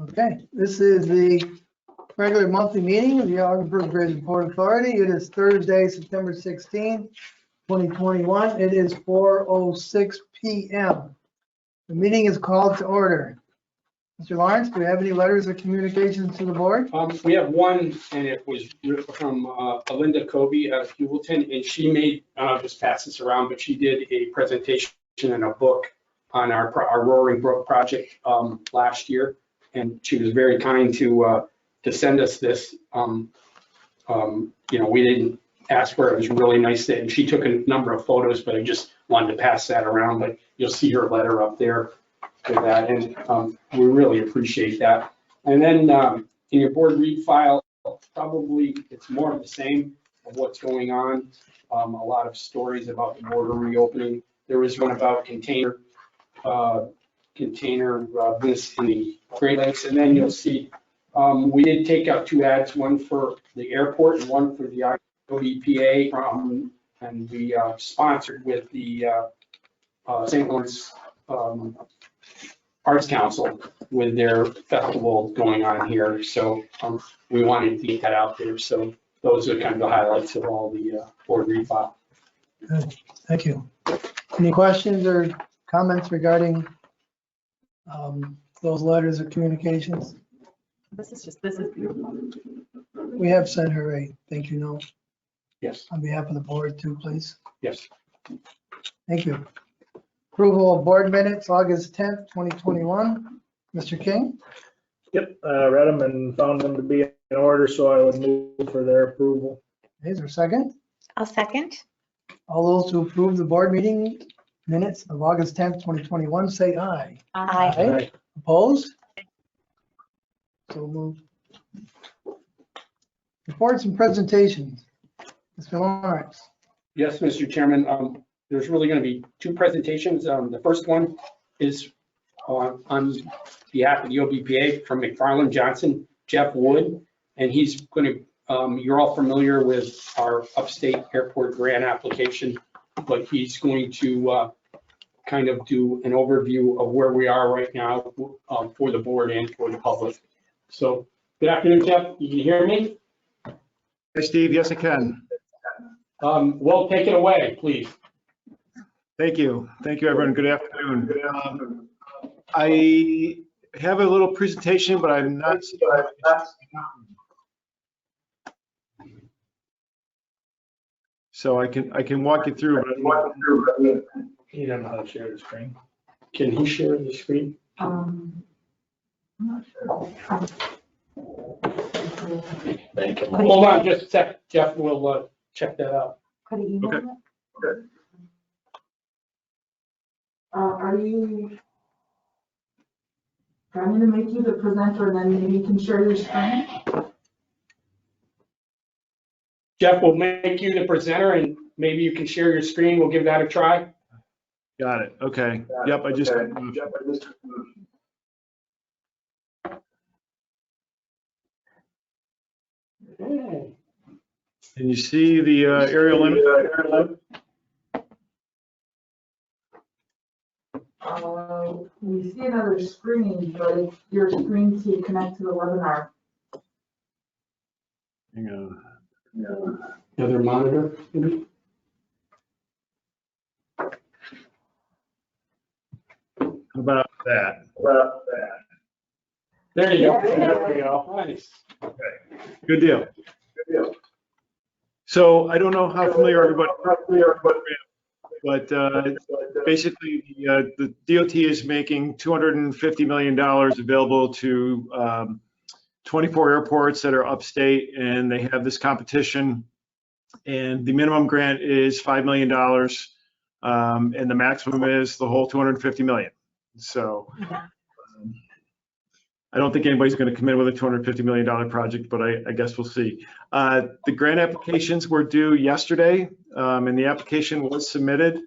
Okay, this is the regular monthly meeting of the Augsburg Bridge Port Authority. It is Thursday, September 16, 2021. It is 4:06 p.m. The meeting is called to order. Mr. Lawrence, do we have any letters of communications to the board? We have one, and it was from Alinda Kobe out of Hewelton, and she made, just pass this around, but she did a presentation in a book on our Roaring Brook project last year, and she was very kind to send us this. We didn't ask for it. It was really nice, and she took a number of photos, but I just wanted to pass that around. But you'll see her letter up there for that, and we really appreciate that. And then in your board read file, probably it's more of the same of what's going on. A lot of stories about the border reopening. There is one about container this in the Great Lakes, and then you'll see we did take out two ads, one for the airport and one for the OBPA, and we sponsored with the St. Lawrence Arts Council with their festival going on here. So we wanted to get that out there. So those are kind of the highlights of all the board read file. Good, thank you. Any questions or comments regarding those letters of communications? This is beautiful. We have sent her a thank you note. Yes. On behalf of the board too, please. Yes. Thank you. Approval of board minutes, August 10th, 2021. Mr. King? Yep, read them and found them to be in order, so I would move for their approval. Is there a second? I'll second. All those who approve the board meeting minutes of August 10th, 2021, say aye. Aye. Opposed? So moved. Reports and presentations. Mr. Lawrence. Yes, Mr. Chairman. There's really going to be two presentations. The first one is on behalf of the OBPA from McFarland Johnson, Jeff Wood, and he's going to, you're all familiar with our upstate airport grant application, but he's going to kind of do an overview of where we are right now for the board and for the public. So good afternoon, Jeff. You can hear me? Hey, Steve. Yes, I can. Well, take it away, please. Thank you. Thank you, everyone. Good afternoon. I have a little presentation, but I'm not. So I can walk you through. You don't know how to share the screen. Can he share the screen? I'm not sure. Hold on just a sec. Jeff will check that out. Could he email Okay. it? Okay. Are you trying to make you the presenter and then maybe you can share your screen? Jeff will make you the presenter and maybe you can share your screen. We'll give that a try. Got it. Okay. Yep. I just. Okay. Can you see the aerial image? We see another screen, but it's your screen to connect to the webinar. Hang on. The other monitor, maybe? How about that? There you go. There we go. Nice. Okay. Good deal. So I don't know how familiar everybody, but basically the DOT is making $250 million available to 24 airports that are upstate, and they have this competition, and the minimum grant is $5 million, and the maximum is the whole $250 million. So I don't think anybody's going to come in with a $250 million project, but I guess we'll see. The grant applications were due yesterday, and the application was submitted.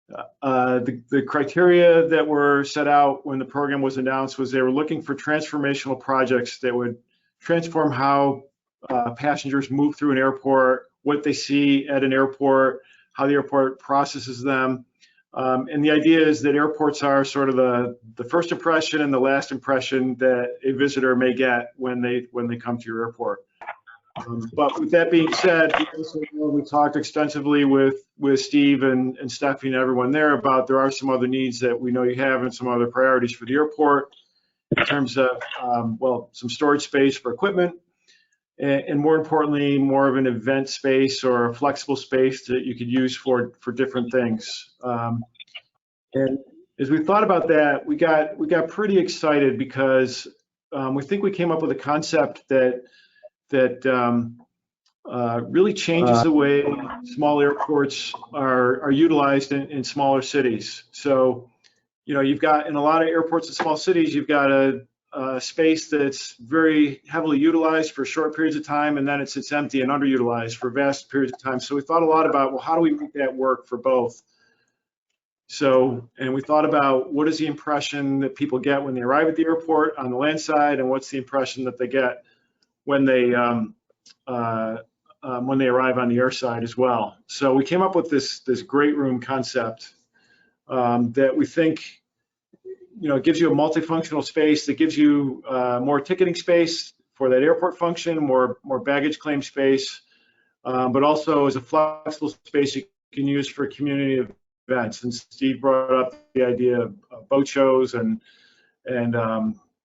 The criteria that were set out when the program was announced was they were looking for transformational projects that would transform how passengers move through an airport, what they see at an airport, how the airport processes them. And the idea is that airports are sort of the first impression and the last impression that a visitor may get when they come to your airport. But with that being said, we talked extensively with Steve and Stephanie and everyone there about there are some other needs that we know you have and some other priorities for the airport in terms of, well, some storage space for equipment, and more importantly, more of an event space or a flexible space that you could use for different things. And as we thought about that, we got pretty excited because we think we came up with a concept that really changes the way small airports are utilized in smaller cities. So, you've got in a lot of airports in small cities, you've got a space that's very heavily utilized for short periods of time, and then it sits empty and underutilized for vast periods of time. So we thought a lot about, well, how do we make that work for both? So, and we thought about what is the impression that people get when they arrive at the airport on the land side, and what's the impression that they get when they arrive on the air side as well. So we came up with this great room concept that we think, gives you a multifunctional space that gives you more ticketing space for that airport function, more baggage claim space, but also as a flexible space you can use for community events. And Steve brought up the idea of boat shows and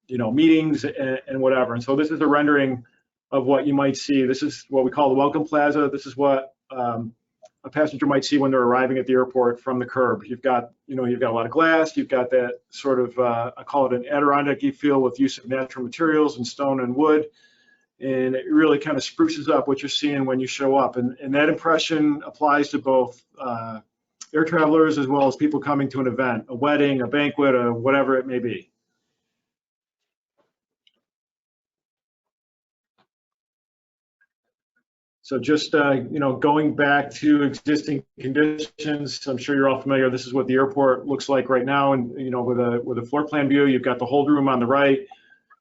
meetings and whatever. And so this is a rendering of what you might see. This is what we call the welcome plaza. This is what a passenger might see when they're arriving at the airport from the curb. You've got a lot of glass. You've got that sort of, I call it an Adirondack feel with use of natural materials and stone and wood. And it really kind of spruces up what you're seeing when you show up. And that impression applies to both air travelers as well as people coming to an event, a wedding, a banquet, or whatever it may be. So just, going back to existing conditions, I'm sure you're all familiar. This is what the airport looks like right now. And, with a floor plan view, you've got the hold room on the right,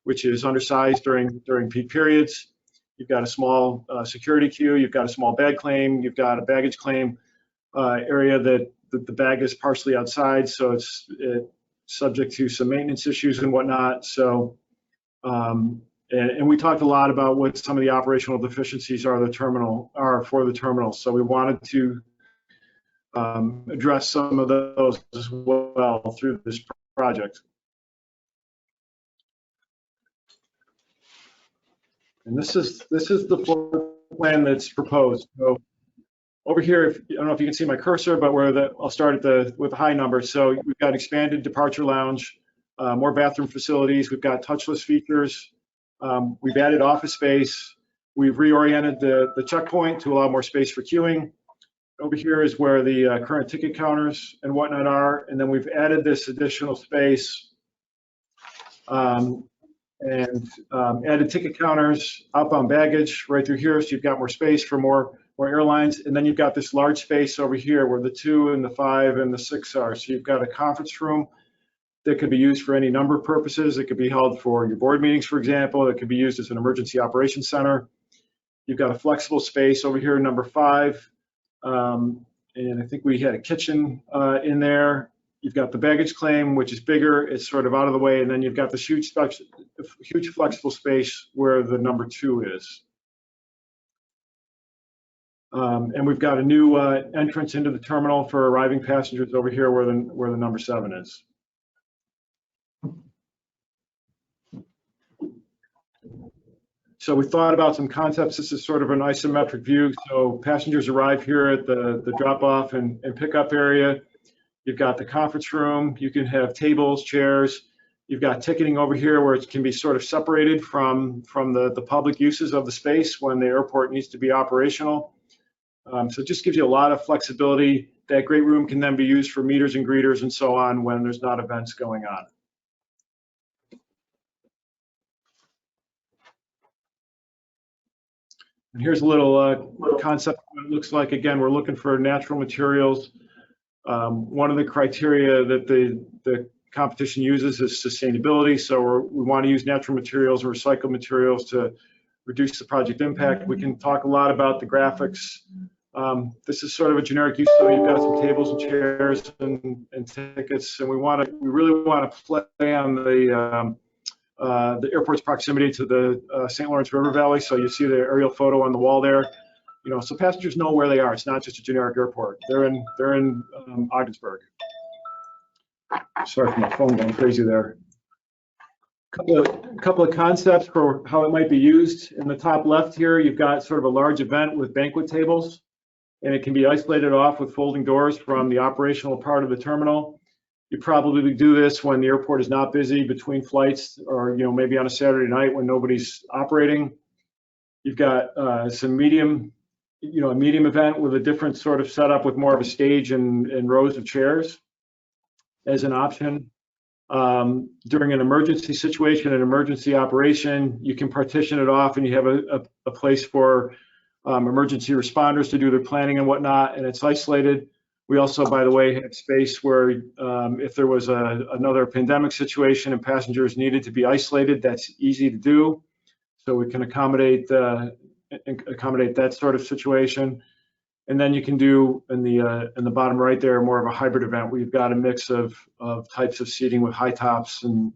which is undersized during peak periods. You've got a small security queue. You've got a small bag claim. You've got a baggage claim area that the bag is partially outside. So it's subject to some maintenance issues and whatnot. So, and we talked a lot about what some of the operational deficiencies are for the terminal. So we wanted to address some of those as well through this project. And this is the floor plan that's proposed. So over here, I don't know if you can see my cursor, but I'll start with the high number. So we've got expanded departure lounge, more bathroom facilities. We've got touchless features. We've added office space. We've reoriented the checkpoint to allow more space for queuing. Over here is where the current ticket counters and whatnot are. And then we've added this additional space and added ticket counters, outbound baggage right through here. So you've got more space for more airlines. And then you've got this large space over here where the 2 and the 5 and the 6 are. So you've got a conference room that could be used for any number of purposes. It could be held for your board meetings, for example. It could be used as an emergency operations center. You've got a flexible space over here, number 5. And I think we had a kitchen in there. You've got the baggage claim, which is bigger. It's sort of out of the way. And then you've got this huge flexible space where the number 2 is. And we've got a new entrance into the terminal for arriving passengers over here where the number 7 is. So we thought about some concepts. This is sort of an isometric view. So passengers arrive here at the drop-off and pickup area. You've got the conference room. You can have tables, chairs. You've got ticketing over here where it can be sort of separated from the public uses of the space when the airport needs to be operational. So it just gives you a lot of flexibility. That great room can then be used for meeters and greeters and so on when there's not events going on. And here's a little concept of what it looks like. Again, we're looking for natural materials. One of the criteria that the competition uses is sustainability. So we want to use natural materials and recycled materials to reduce the project impact. We can talk a lot about the graphics This is sort of a generic use, so you've got some tables and chairs and tickets, and we really want to play on the airport's proximity to the St. Lawrence River Valley. So you see the aerial photo on the wall there. So passengers know where they are. It's not just a generic airport. They're in Ogdensburg. Sorry for my phone going crazy there. Couple of concepts for how it might be used. In the top left here, you've got sort of a large event with banquet tables, and it can be isolated off with folding doors from the operational part of the terminal. You probably do this when the airport is not busy between flights, or maybe on a Saturday night when nobody's operating. You've got some medium, a medium event with a different sort of setup with more of a stage and rows of chairs as an option. During an emergency situation, an emergency operation, you can partition it off, and you have a place for emergency responders to do their planning and whatnot, and it's isolated. We also, by the way, have space where if there was another pandemic situation and passengers needed to be isolated, that's easy to do. So we can accommodate that sort of situation. And then you can do in the bottom right there more of a hybrid event where you've got a mix of types of seating with high tops and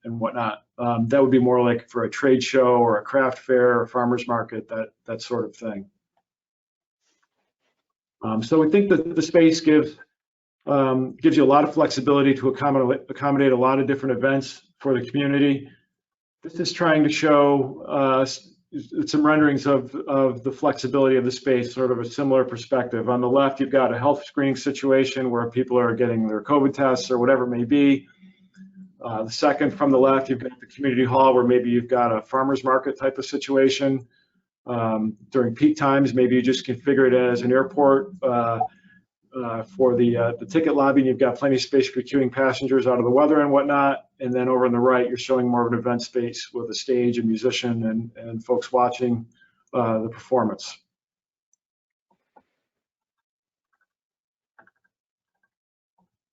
whatnot. That would be more like for a trade show or a craft fair or farmer's market, that sort of thing. So we think that the space gives you a lot of flexibility to accommodate a lot of different events for the community. This is trying to show some renderings of the flexibility of the space, sort of a similar perspective. On the left, you've got a health screening situation where people are getting their COVID tests or whatever it may be. The second from the left, you've got the community hall where maybe you've got a farmer's market type of situation. During peak times, maybe you just configure it as an airport. For the ticket lobby, and you've got plenty of space for queuing passengers out of the weather and whatnot. And then over on the right, you're showing more of an event space with a stage, a musician, and folks watching the performance.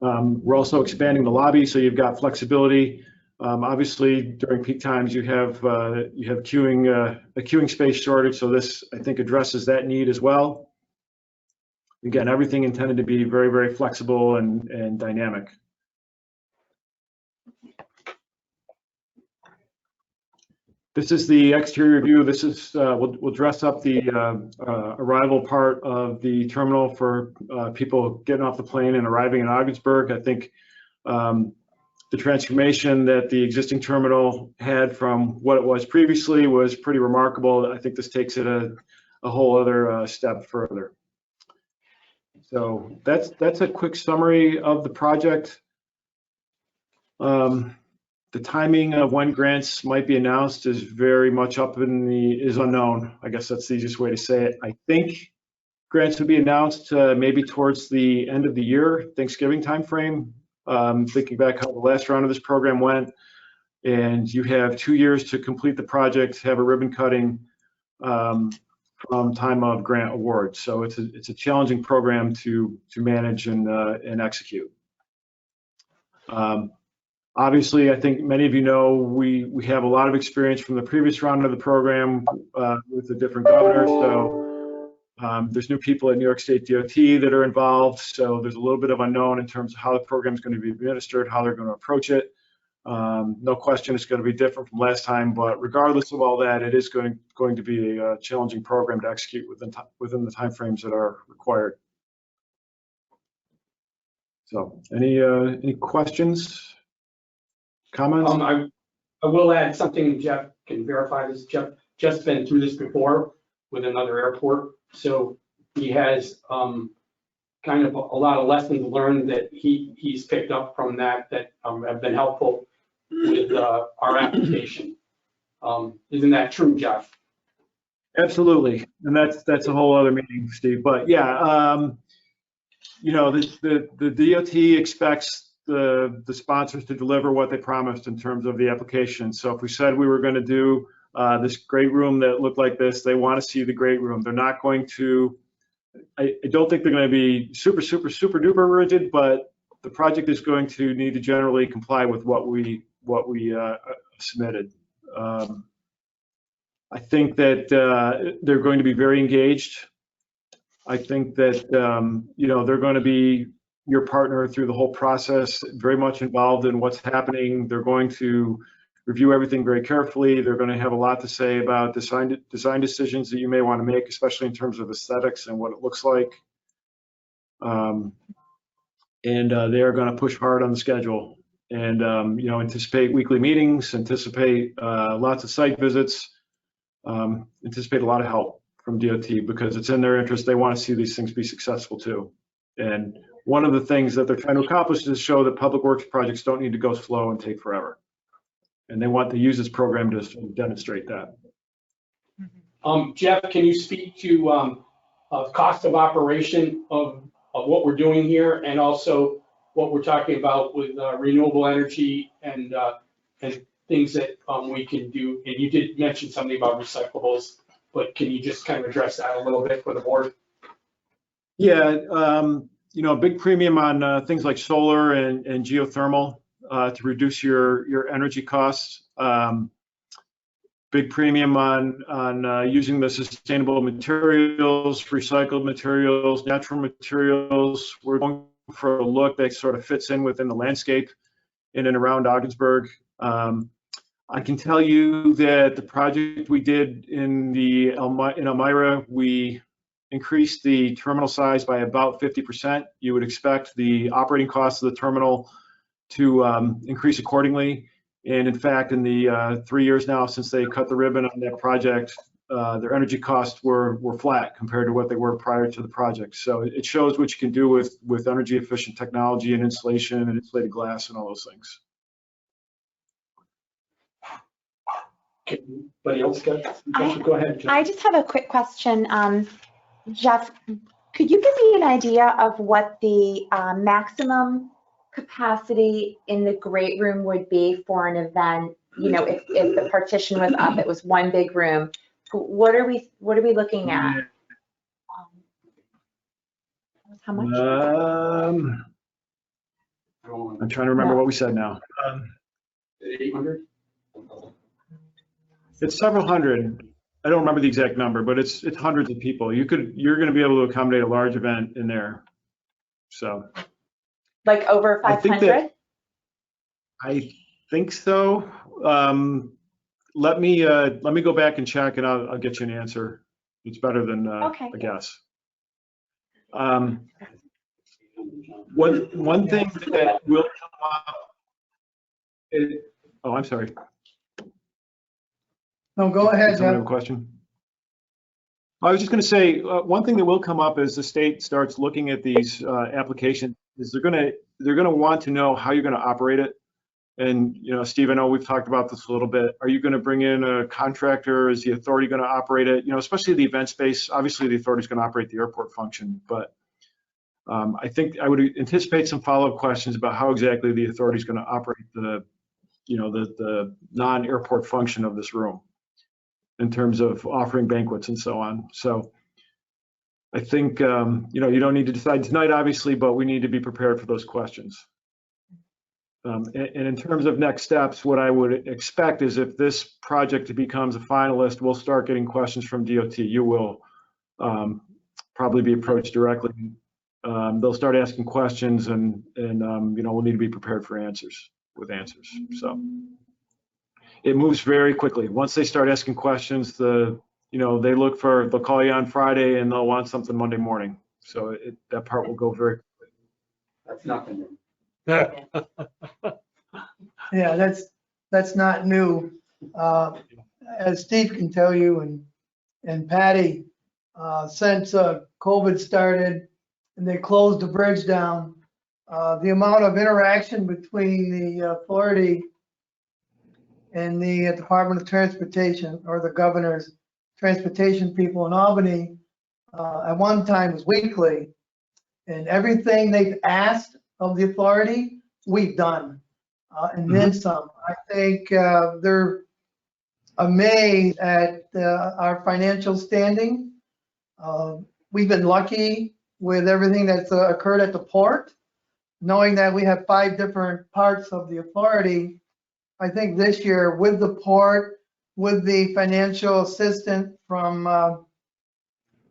We're also expanding the lobby, so you've got flexibility. Obviously, during peak times, you have queuing a queuing space shortage, so this, I think, addresses that need as well. Again, everything intended to be very, very flexible and dynamic. This is the exterior view. This is we'll dress up the arrival part of the terminal for people getting off the plane and arriving in Ogdensburg. I think the transformation that the existing terminal had from what it was previously was pretty remarkable. I think this takes it a whole other step further. So that's a quick summary of the project. The timing of when grants might be announced is very much is unknown. I guess that's the easiest way to say it. I think grants would be announced maybe towards the end of the year, Thanksgiving timeframe. Thinking back how the last round of this program went, and you have 2 years to complete the project, have a ribbon cutting from time of grant award. So it's a challenging program to manage and execute. Obviously, I think many of you know we have a lot of experience from the previous round of the program with the different governors. So there's new people at New York State DOT that are involved. So there's a little bit of unknown in terms of how the program is going to be administered, how they're going to approach it. No question it's going to be different from last time, but regardless of all that, it is going to be a challenging program to execute within the timeframes that are required. So any questions, comments? I will add something. Jeff can verify this. Jeff's been through this before with another airport, so he has kind of a lot of lessons learned that he's picked up from that have been helpful with our application. Isn't that true, Jeff? Absolutely, and that's a whole other meeting, Steve. But yeah, the DOT expects the sponsors to deliver what they promised in terms of the application. So if we said we were going to do this great room that looked like this, they want to see the great room. They're not going to. I don't think they're going to be super duper rigid, but the project is going to need to generally comply with what we submitted. I think that they're going to be very engaged. I think that, they're going to be your partner through the whole process, very much involved in what's happening. They're going to review everything very carefully. They're going to have a lot to say about design decisions that you may want to make, especially in terms of aesthetics and what it looks like. And they are going to push hard on the schedule and, anticipate weekly meetings, anticipate lots of site visits, anticipate a lot of help from DOT because it's in their interest. They want to see these things be successful too. And one of the things that they're trying to accomplish is show that public works projects don't need to go slow and take forever. And they want to use this program to demonstrate that. Jeff, can you speak to cost of operation of what we're doing here and also what we're talking about with renewable energy and things that we can do? And you did mention something about recyclables, but can you just kind of address that a little bit for the board? Yeah, a big premium on things like solar and geothermal to reduce your energy costs. Big premium on using the sustainable materials, recycled materials, natural materials. We're going for a look that sort of fits in within the landscape in and around Ogdensburg. I can tell you that the project we did in Elmira, we increased the terminal size by about 50%. You would expect the operating costs of the terminal to increase accordingly. And in fact, in the 3 years now since they cut the ribbon on that project, their energy costs were flat compared to what they were prior to the project. So it shows what you can do with energy efficient technology and insulation and insulated glass and all those things. Anybody else got some questions? Go ahead, Jeff. I just have a quick question. Jeff, could you give me an idea of what the maximum capacity in the great room would be for an event? If the partition was up, it was one big room. What are we looking at? How much? I'm trying to remember what we said now. 800? It's several hundred. I don't remember the exact number, but it's hundreds of people. You're going to be able to accommodate a large event in there. So. Like over 500? I think so. Let me go back and check, and I'll get you an answer. It's better than a guess. One thing that will come up. Oh, I'm sorry. No, go ahead, Someone have Jeff. a question? I was just going to say one thing that will come up as the state starts looking at these applications is they're going to want to know how you're going to operate it. And Steve, I know we've talked about this a little bit. Are you going to bring in a contractor? Is the authority going to operate it? Especially the event space. Obviously, the authority is going to operate the airport function, but I think I would anticipate some follow-up questions about how exactly the authority is going to operate the non-airport function of this room in terms of offering banquets and so on. So I think, you don't need to decide tonight, obviously, but we need to be prepared for those questions. And in terms of next steps, what I would expect is if this project becomes a finalist, we'll start getting questions from DOT. You will probably be approached directly. They'll start asking questions and we'll need to be prepared for answers. So it moves very quickly. Once they start asking questions, they'll call you on Friday and they'll want something Monday morning. So that part will go very quickly. That's nothing. Yeah, that's not new. As Steve can tell you and Patty, since COVID started and they closed the bridge down, the amount of interaction between the authority and the Department of Transportation, or the governor's transportation people in Albany, at one time was weekly. And everything they've asked of the authority, we've done, and then some. I think they're amazed at our financial standing. We've been lucky with everything that's occurred at the port, knowing that we have 5 different parts of the authority. I think this year with the port, with the financial assistance from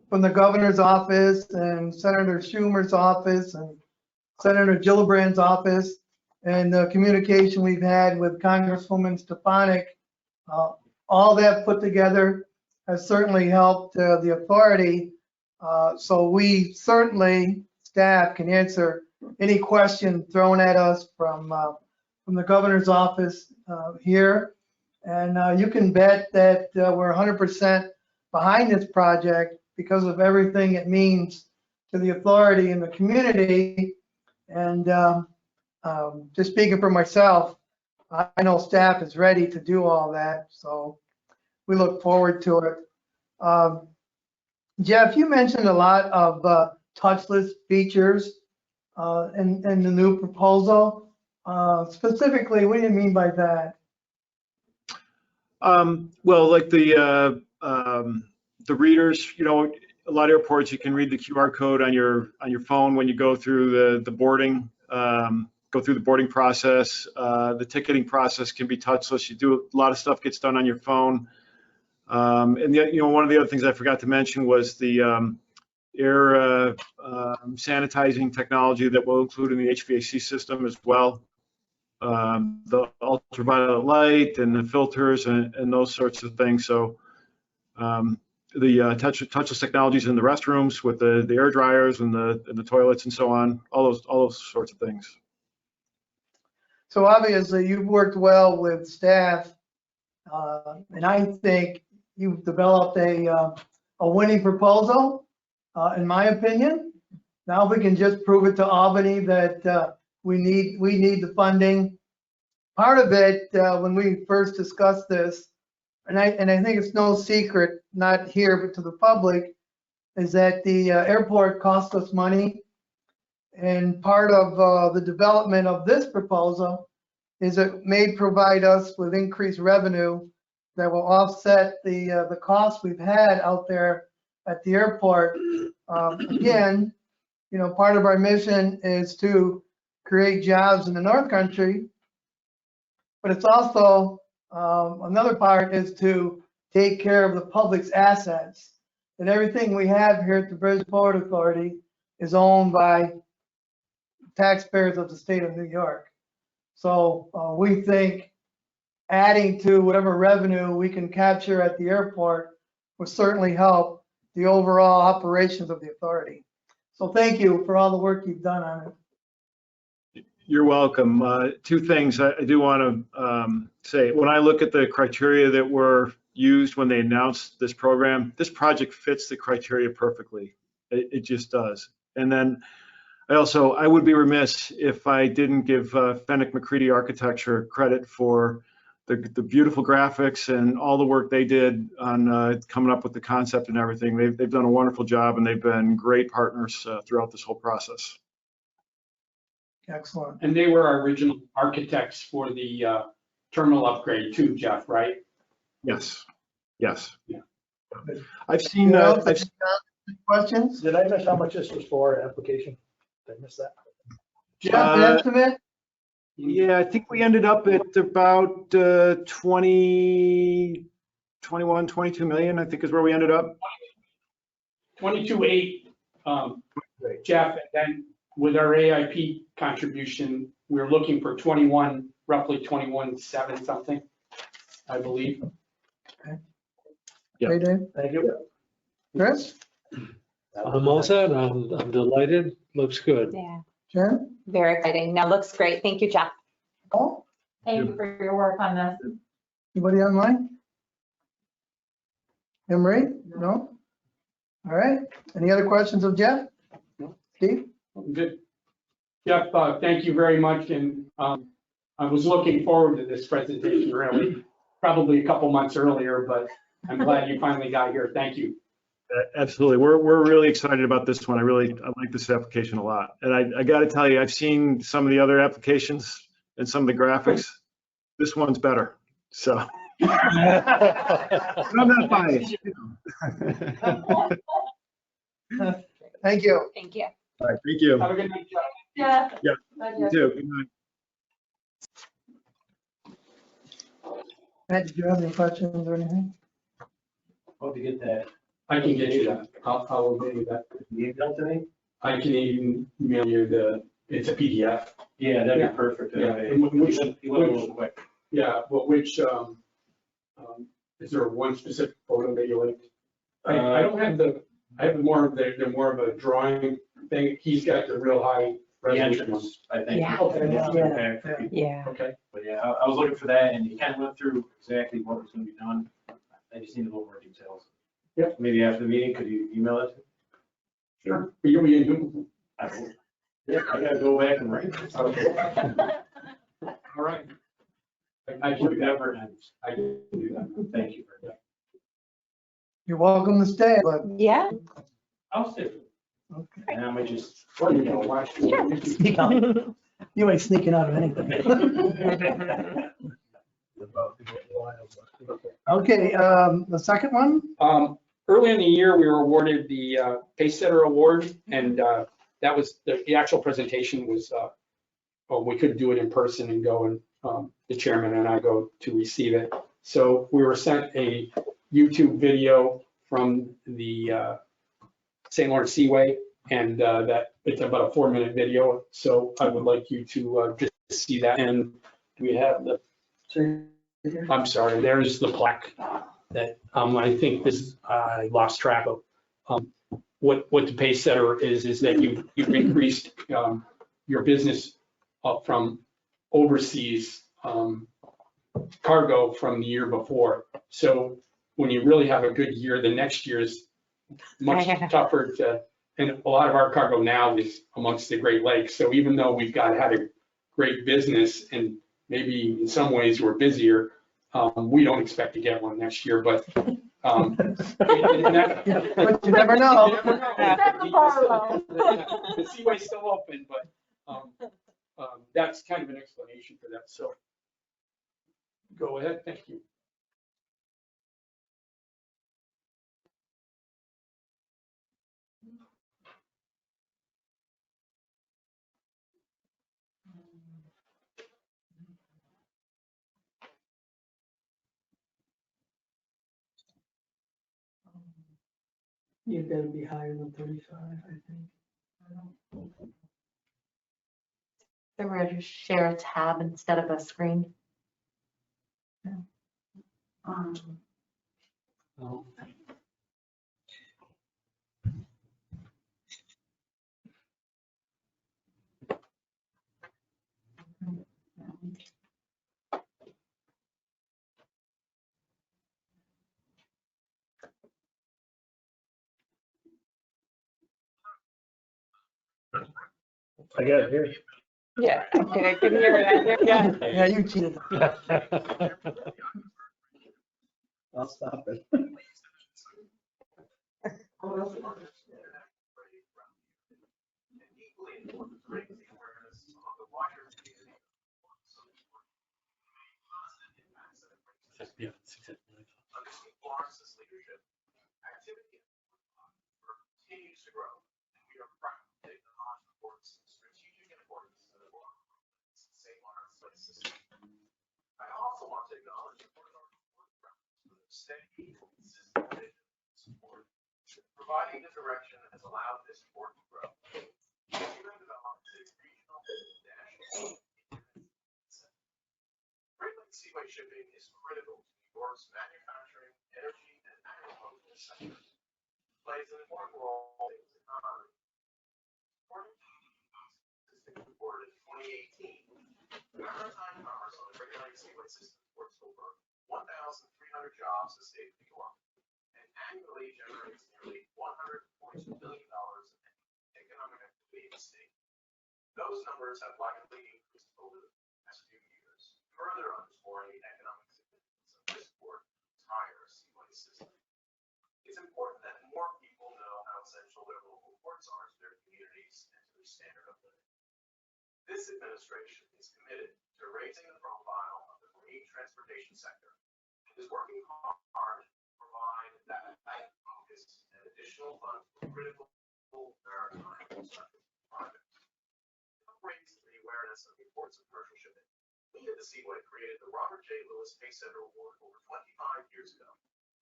from the governor's office and Senator Schumer's office and Senator Gillibrand's office, and the communication we've had with Congresswoman Stefanik. All that put together has certainly helped the authority. So we certainly, staff, can answer any question thrown at us from the governor's office here. And you can bet that we're 100% behind this project because of everything it means to the authority and the community. And just speaking for myself, I know staff is ready to do all that, so we look forward to it. Jeff, you mentioned a lot of touchless features in the new proposal. Specifically, what do you mean by that? Well, like the readers, you know, a lot of airports, you can read the QR code on your phone when you go through the boarding, go through the boarding process. The ticketing process can be touchless. You do a lot of stuff gets done on your phone. And you know, one of the other things I forgot to mention was the air sanitizing technology that will include in the HVAC system as well. The ultraviolet light and the filters and those sorts of things. So the touchless technologies in the restrooms with the air dryers and the toilets and so on, all those sorts of things. So obviously you've worked well with staff, and I think you've developed a winning proposal, in my opinion. Now we can just prove it to Albany that we need the funding. Part of it, when we first discussed this, and I think it's no secret, not here but to the public, is that the airport cost us money. And part of the development of this proposal is it may provide us with increased revenue that will offset the costs we've had out there at the airport. Again, you know, part of our mission is to create jobs in the North Country, but it's also another part is to take care of the public's assets. And everything we have here at the Bridgeport Authority is owned by taxpayers of the state of New York. So we think adding to whatever revenue we can capture at the airport will certainly help the overall operations of the authority. So thank you for all the work you've done on it. You're welcome. Two things I do want to say. When I look at the criteria that were used when they announced this program, this project fits the criteria perfectly. It just does. And then I would be remiss if I didn't give Fenwick McCready Architecture credit for the beautiful graphics and all the work they did on coming up with the concept and everything. They've done a wonderful job, and they've been great partners throughout this whole process. Excellent. And they were our original architects for the terminal upgrade too, Jeff, right? Yes. Yes. Yeah. I've seen. Questions? Did I miss how much this was for application? Did I miss that? Jeff, an estimate? Yeah, I think we ended up at about 21, 22 million, I think is where we ended up. 22.8, Jeff, and then with our AIP contribution, we were looking for 21, roughly 21.7 something, I believe. Yeah. Hey, Dave. Thank you. Chris? I'm all set. I'm delighted. Looks good. Yeah, Jen? very exciting. No, looks great. Thank you, Jeff. Paul? Thank you for your work on this. Anybody online? Emery? No? All right. Any other questions of Jeff? No. Steve? Good. Jeff, thank you very much. And I was looking forward to this presentation really, probably a couple months earlier, but I'm glad you finally got here. Thank you. Absolutely. We're really excited about this one. I like this application a lot. And I got to tell you, I've seen some of the other applications and some of the graphics. This one's better. So I'm not biased. Thank you. Thank you. All right. Thank you. Have a good night, Jeff. Yeah. Yeah. Bye, You Jeff. too. Good night. Matt, did you have any questions or anything? Hope you get that I can get you that. I'll get you that. Email to me? I can even email you it's a PDF. Yeah, that'd Yeah. be perfect. Yeah. You went a little quick. Yeah, but which, is there one specific photo that you liked? I don't have I have more of the more of a drawing thing. He's got the real high The resolution ones. entrance, I think. Yeah. Okay. Yeah, Yeah. okay for people. Yeah. Okay. But yeah, I was looking for that and he kind of went through exactly what was gonna be done. I just need a little more details. Yep. Maybe after the meeting, could you email it? Sure. You'll be in. I will. Yeah, I gotta go back and write. Okay. All right. I can do that. Never ends. I can do that. Thank you for that. You're welcome to stay, but Yeah. I'll stay. okay. And I might just. Well, you know, watch. Sneak out. You ain't sneaking out of anything. Okay, the second one? Early in the year, we were awarded the Pacesetter Award, and that was, the actual presentation was, well, we couldn't do it in person and go and the chairman and I go to receive it. So we were sent a YouTube video from the St. Lawrence Seaway, and that it's about a 4-minute video. So I would like you to just see that. And do we have the, I'm sorry, there's the plaque that I think this, I lost track of. What the Pacesetter is that you've increased your business up from overseas cargo from the year before. So when you really have a good year, the next year is much tougher to, and a lot of our cargo now is amongst the Great Lakes. So even though we've had a great business and maybe in some ways we're busier, we don't expect to get one next year, but and that, But you never know. You never know. The Seaway's still open, but that's kind of an explanation for that. So go ahead. Thank you. You've got to be higher than 35, I think. Then we're gonna just share a tab instead of a screen. I got it here. Yeah. Okay, I couldn't hear that. Yeah. Yeah, you cheated. I'll stop it. Lawrence's leadership, activity continues to grow, and we are proud to take the on board's strategic importance to the St. Lawrence Lake system. I also want to acknowledge the board of our steady, consistent support, providing the direction that has allowed this sport to grow. We have developed a regional national. Great Lakes Seaway shipping is critical to New York's manufacturing, energy, and agricultural sectors. Plays an important role in the economy. According to the statistics reported in 2018, maritime commerce on the Great Lakes Seaway system supports over 1,300 jobs in the state of New York and annually generates nearly $142 billion in economic activity in the state. Those numbers have likely increased over the past few years, further underscoring the economic significance of this port's entire seaway system. It's important that more people know how essential their local ports are to their communities and to their standard of living. This administration is committed to raising the profile of the marine transportation sector and is working hard to provide that focus and additional funds for critical maritime infrastructure projects. To help raise the awareness of the importance of commercial shipping, we at the Seaway created the Robert J. Lewis Pacesetter Award over 25 years ago.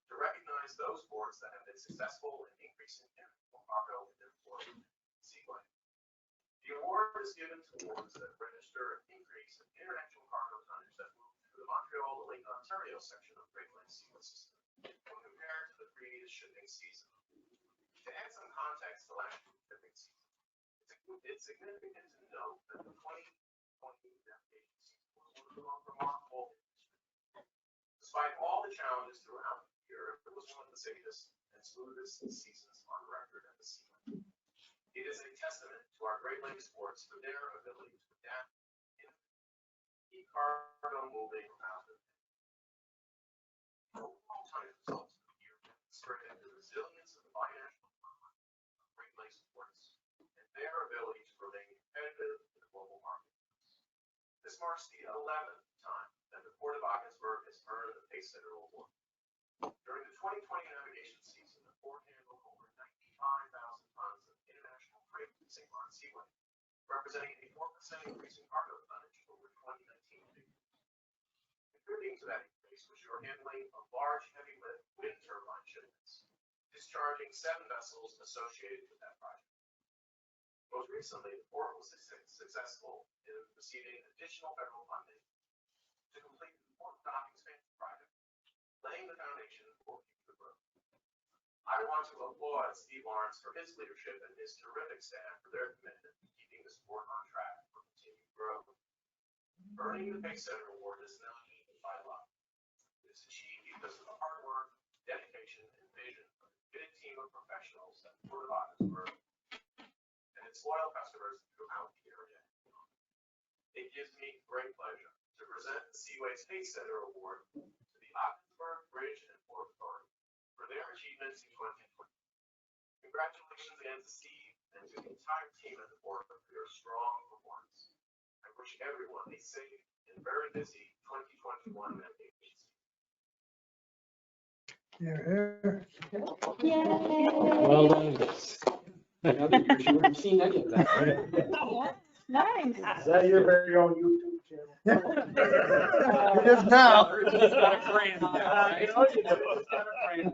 to recognize those boards that have been successful in increasing interactional cargo in their port seaway. The award is given to boards that register an increase in international cargo tonnage that move through the Montreal to Lake Ontario section of Great Lakes Seaway System when compared to the previous shipping season. To add some context to last year's shipping season, it's significant to note that the 2020 navigation season was one of the most remarkable. Despite all the challenges throughout the year, it was one of the safest and smoothest seasons on record at the seaway. It is a testament to our Great Lakes ports for their ability to adapt and keep cargo moving without it. Overall tonnage results of the year demonstrated the resilience of the binational Great Lakes ports and their ability to remain competitive in the global market. This marks the 11th time that the Port of Ogdensburg has earned the Pacesetter Award. During the 2020 navigation season, the port handled over 95,000 tons of international freight in St. Lawrence Seaway, representing a 4% increase in cargo tonnage over 2019 figures. Contributing to that increase was your handling of large heavy lift wind turbine shipments, discharging 7 vessels associated with that project. Most recently, the port was successful in receiving additional federal funding to complete the port dock expansion project, laying the foundation for future growth. I want to applaud Steve Lawrence for his leadership and his terrific staff for their commitment to keeping this port on track for continued growth. Earning the Pacesetter Award is not easy by luck. It is achieved because of the hard work, dedication, and vision of a committed team of professionals at the Port of Ogdensburg and its loyal customers throughout the area. It gives me great pleasure to present the Seaways Pacesetter Award to the Ogdensburg Bridge and Port Authority for their achievements in 2020. Congratulations again to Steve and to the entire team at the port for your strong performance. I wish everyone a safe and very busy 2021 navigation season. Here, Well done. In other years, you wouldn't have seen any of that. Nice. Is that your very own YouTube channel? It is now. It's got a brand. It's got a brand.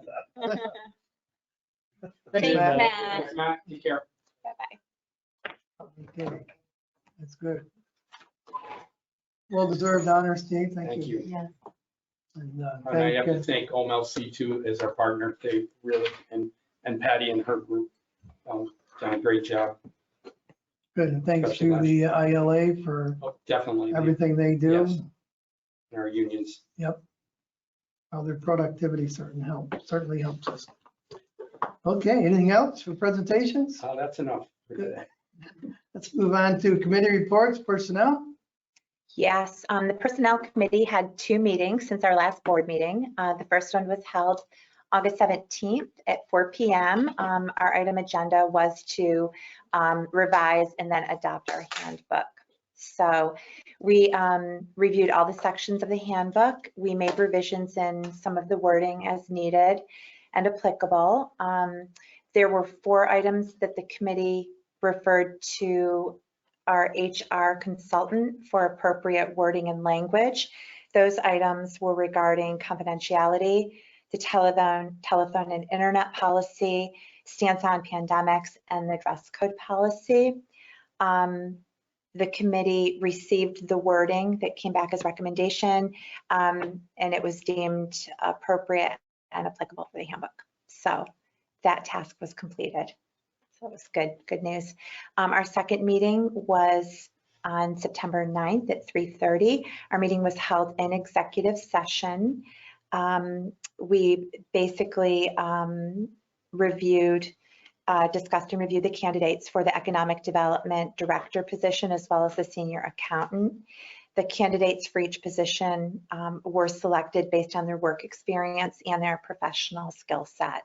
Thanks, Matt. Thanks, Matt. Take care. Bye-bye. Okay, that's good. Well-deserved honor, Steve. Thank Thank you. you. Yeah. And, And I have to thank, thank OMLC too as our partner. They really, and Patty and her group, done a great job. good, and thanks to the ILA for Oh, definitely. everything they do. Yes. And our unions. Yep. Well, their productivity certainly helps us. Okay, anything else for presentations? Oh, that's enough for today. Let's move on to committee reports, personnel. Yes, the Personnel Committee had 2 meetings since our last board meeting. The first one was held August 17th at 4 p.m. Our item agenda was to revise and then adopt our handbook. So we reviewed all the sections of the handbook. We made revisions in some of the wording as needed and applicable. There were 4 items that the committee referred to our HR consultant for appropriate wording and language. Those items were regarding confidentiality, the telephone and internet policy, stance on pandemics, and the dress code policy. The committee received the wording that came back as recommendation, and it was deemed appropriate and applicable for the handbook. So that task was completed. So it was good news. Our second meeting was on September 9th at 3:30. Our meeting was held in executive session. We basically discussed and reviewed the candidates for the Economic Development Director position as well as the Senior Accountant. The candidates for each position were selected based on their work experience and their professional skill set.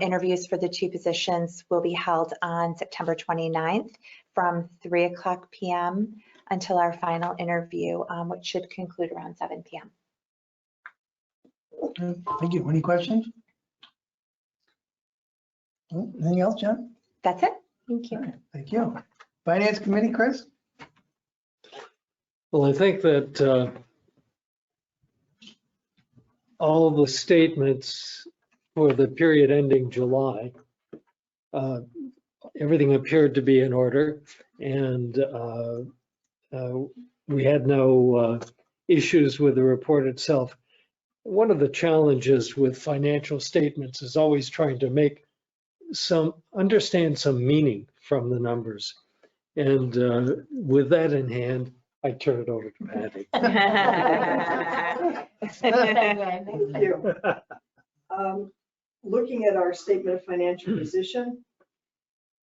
Interviews for the 2 positions will be held on September 29th from 3:00 p.m. until our final interview, which should conclude around 7 p.m. Thank you. Any questions? Anything else, John? That's it. Thank you. Okay, thank you. Finance Committee, Chris? Well, I think that all the statements for the period ending July, everything appeared to be in order, and we had no issues with the report itself. One of the challenges with financial statements is always trying to understand some meaning from the numbers. And with that in hand, I turn it over to Patty. Thank you. Looking at our statement of financial position,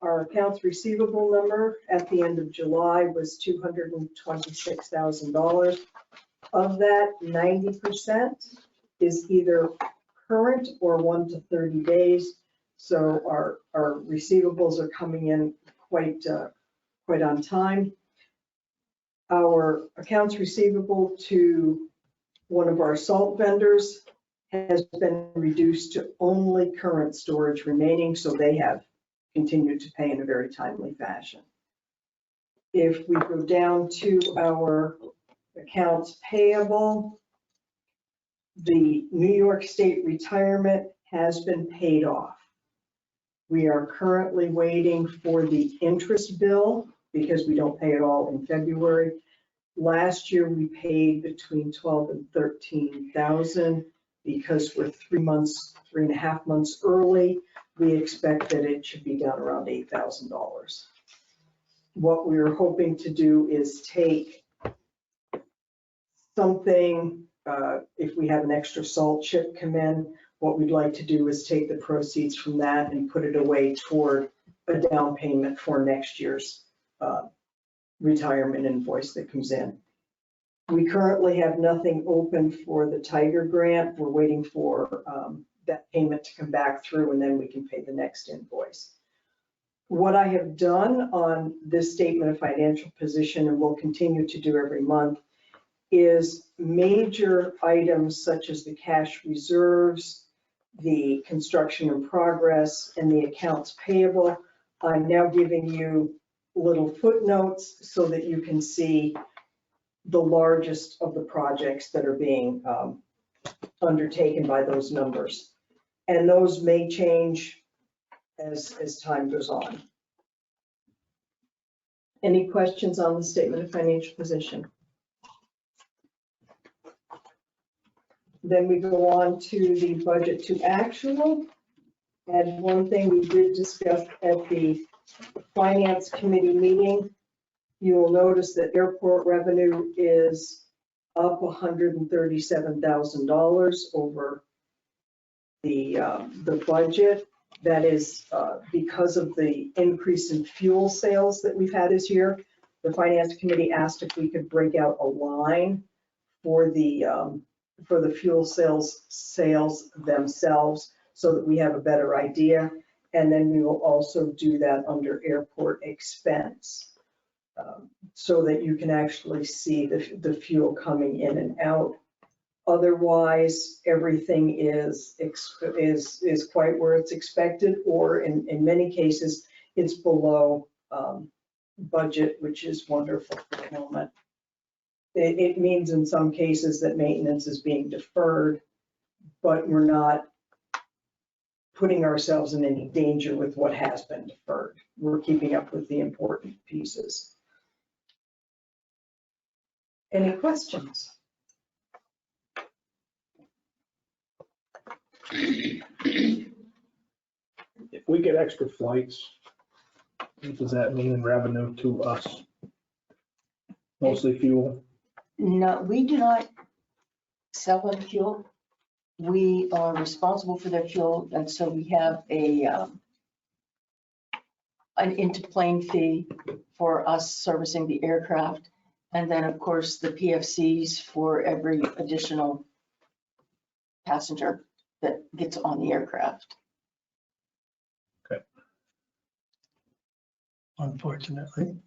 our accounts receivable number at the end of July was $226,000. Of that, 90% is either current or 1 to 30 days. So our receivables are coming in quite on time. Our accounts receivable to one of our salt vendors has been reduced to only current storage remaining, so they have continued to pay in a very timely fashion. If we go down to our accounts payable, the New York State retirement has been paid off. We are currently waiting for the interest bill because we don't pay it all in February. Last year, we paid between 12 and 13,000 because we're 3.5 months early. We expect that it should be down around $8,000. What we're hoping to do is take something, if we have an extra salt ship come in, what we'd like to do is take the proceeds from that and put it away toward a down payment for next year's retirement invoice that comes in. We currently have nothing open for the Tiger grant. We're waiting for that payment to come back through, and then we can pay the next invoice. What I have done on this statement of financial position, and will continue to do every month, is major items such as the cash reserves, the construction in progress, and the accounts payable. I'm now giving you little footnotes so that you can see the largest of the projects that are being undertaken by those numbers. And those may change as time goes on. Any questions on the statement of financial position? Then we go on to the budget to actual. And one thing we did discuss at the Finance Committee meeting, you will notice that airport revenue is up $137,000 over the budget. That is because of the increase in fuel sales that we've had this year. The Finance Committee asked if we could break out a line for the fuel sales themselves so that we have a better idea. And then we will also do that under airport expense so that you can actually see the fuel coming in and out. Otherwise, everything is quite where it's expected, or in many cases, it's below budget, which is wonderful for the moment. It means in some cases that maintenance is being deferred, but we're not putting ourselves in any danger with what has been deferred. We're keeping up with the important pieces. Any questions? If we get extra flights, what does that mean in revenue to us? Mostly fuel? No, we do not sell them fuel. We are responsible for their fuel, and so we have an into-plane fee for us servicing the aircraft, and then, of course, the PFCs for every additional passenger that gets on the aircraft. Okay. Unfortunately.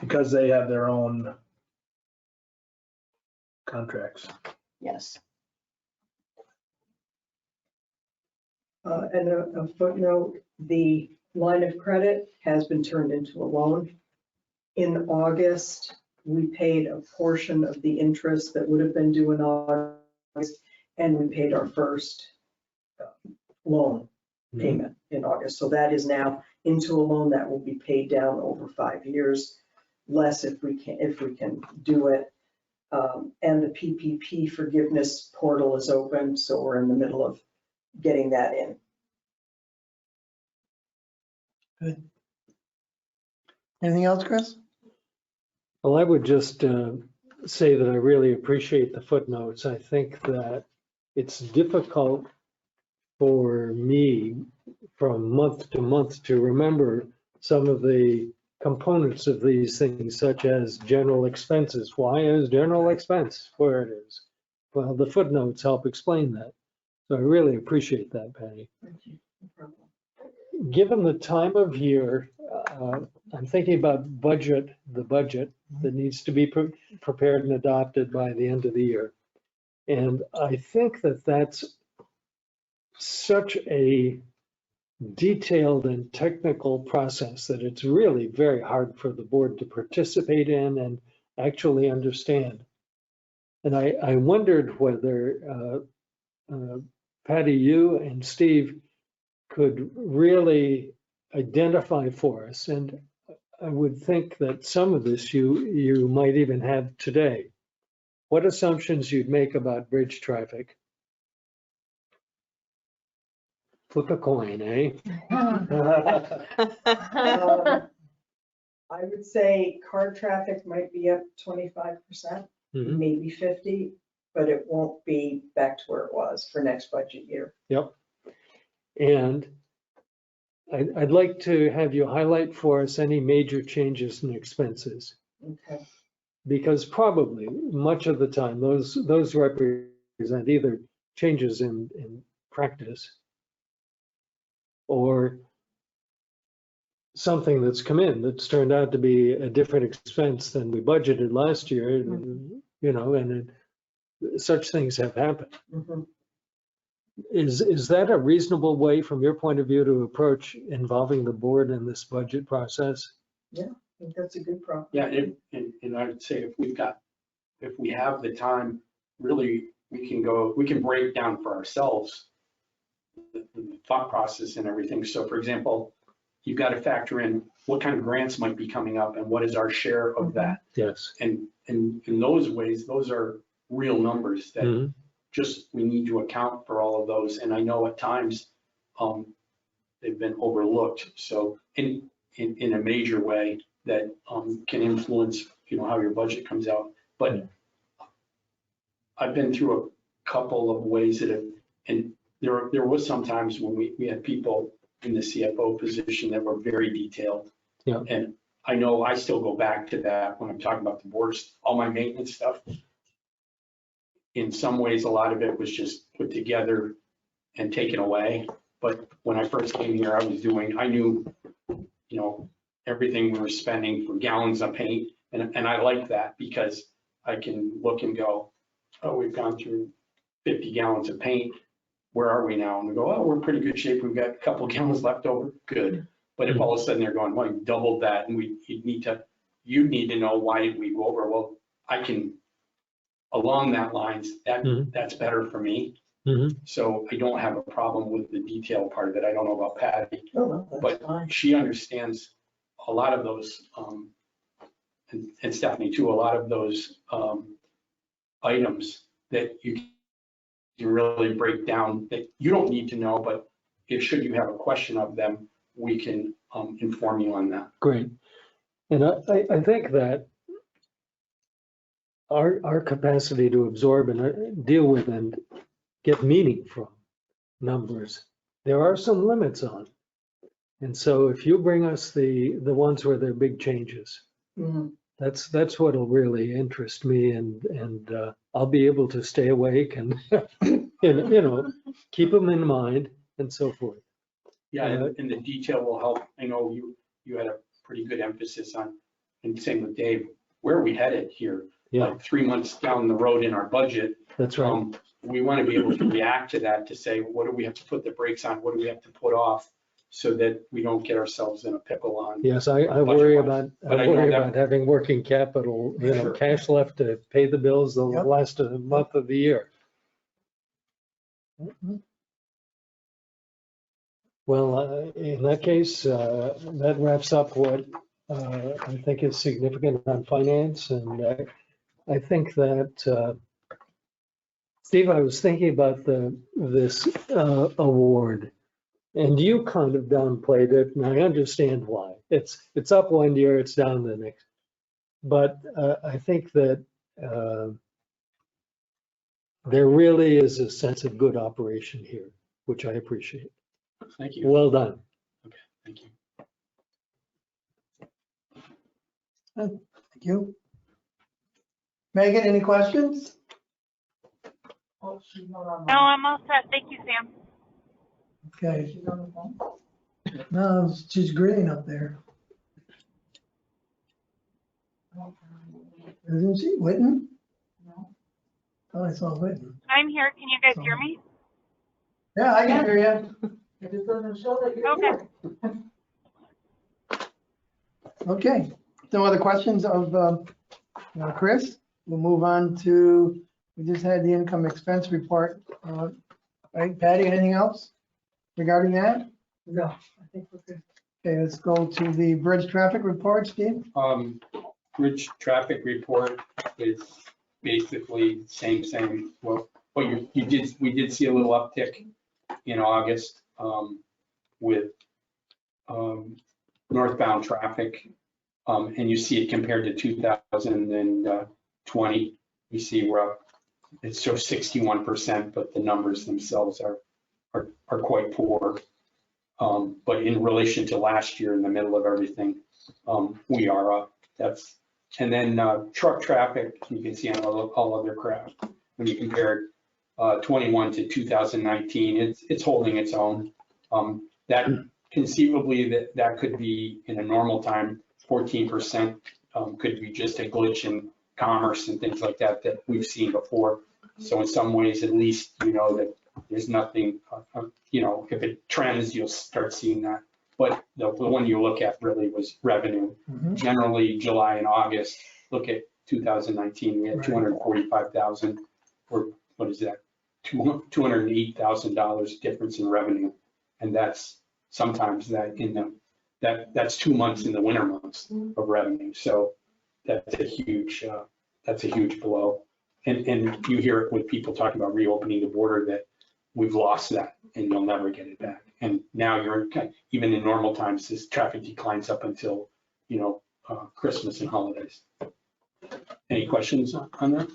Because they have their own contracts. Yes. And a footnote, the line of credit has been turned into a loan. In August, we paid a portion of the interest that would have been due in August, and we paid our first loan payment in August. So that is now into a loan that will be paid down over 5 years, less if we can do it. And the PPP forgiveness portal is open, so we're in the middle of getting that in. Good. Anything else, Chris? Well, I would just say that I really appreciate the footnotes. I think that it's difficult for me from month to month to remember some of the components of these things, such as general expenses. Why is general expense where it is? Well, the footnotes help explain that. So I really appreciate that, Patty. Thank you. No problem. Given the time of year, I'm thinking about the budget that needs to be prepared and adopted by the end of the year. And I think that that's such a detailed and technical process that it's really very hard for the board to participate in and actually understand. And I wondered whether Patty, you and Steve could really identify for us, and I would think that some of this you might even have today, what assumptions you'd make about bridge traffic. Flip a coin, eh? I would say car traffic might be up 25%, maybe 50, but it won't be back to where it was for next budget year. Yep. And I'd like to have you highlight for us any major changes in expenses. Okay. Because probably much of the time, those represent either changes in practice or something that's come in that's turned out to be a different expense than we budgeted last year, you know, and such things have happened. Is that a reasonable way from your point of view to approach involving the board in this budget process? Yeah, I think that's a good problem. Yeah, and I would say if we have the time, really, we can break down for ourselves the thought process and everything. So for example, you've got to factor in what kind of grants might be coming up and what is our share of that. Yes. And in those ways, those are real numbers that just, we need to account for all of those. And I know at times they've been overlooked. So in a major way that can influence, you know, how your budget comes out. But I've been through a couple of ways that have, and there was some times when we had people in the CFO position that were very detailed. Yeah. And I know I still go back to that when I'm talking about the boards, all my maintenance stuff. In some ways, a lot of it was just put together and taken away. But when I first came here, I knew, you know, everything we were spending for gallons of paint. And I like that because I can look and go, oh, we've gone through 50 gallons of paint. Where are we now? And we go, oh, we're in pretty good shape. We've got a couple of gallons left over. Good. But if all of a sudden they're going, well, you doubled that and you need to know why did we go over? Well, I can, along that lines, that's better for me. So I don't have a problem with the detail part of it. I don't know about Patty, but she understands a lot of those, and Stephanie too, a lot of those items that you can really break down that you don't need to know, but if should you have a question of them, we can inform you on that. Great. And I think that our capacity to absorb and deal with and get meaning from numbers, there are some limits on. And so if you bring us the ones where there are big changes, that's what'll really interest me, and I'll be able to stay awake and you know, keep them in mind and so forth. Yeah, and the detail will help. I know you had a pretty good emphasis on, and same with Dave, where are we headed here? Yeah. Like 3 months down the road in our budget. That's right. We want to be able to react to that, to say, what do we have to put the brakes on? What do we have to put off? so that we don't get ourselves in a pickle on. Yes, I worry about, But I I know worry that- about having working capital, Sure. cash left to pay the bills the Yep. last month of the year. Well, in that case, that wraps up what I think is significant on finance. And I think that, Steve, I was thinking about this award, and you kind of downplayed it, and I understand why. It's up one year, it's down the next. But I think that there really is a sense of good operation here, which I appreciate. Thank you. Well done. Thank you. Thank you. Megan, any questions? Oh, she's not on. No, I'm all set. Thank you, Sam. Okay, She's on the phone? no, she's green up there, isn't she? Witten? No. Oh, I saw Witten. I'm here. Can you guys hear me? Yeah, I can hear you. It just doesn't show that you're Okay. here. Okay, no other questions of Chris? We'll move on to, we just had the income expense report. Right, Patty, anything else regarding that? No, I think we're good. Okay, let's go to the bridge traffic report, Steve. Bridge traffic report is basically same. Well, we did see a little uptick in August with northbound traffic. And you see it compared to 2020. You see we're up, it shows 61%, but the numbers themselves are quite poor. But in relation to last year, in the middle of everything, we are up. And then truck traffic, you can see on all other craft, when you compare 21 to 2019, it's holding its own. That conceivably that could be in a normal time, 14% could be just a glitch in commerce and things like that we've seen before. So in some ways, at least, that there's nothing, if it trends, you'll start seeing that. But the one you look at really was revenue. Generally, July and August, look at 2019, we had 245,000, or what is that? $208,000 difference in revenue. And that's sometimes that's 2 months in the winter months of revenue. So that's a huge blow. And you hear it with people talking about reopening the border, that we've lost that and you'll never get it back. And now even in normal times, this traffic declines up until, Christmas and holidays. Any questions on that?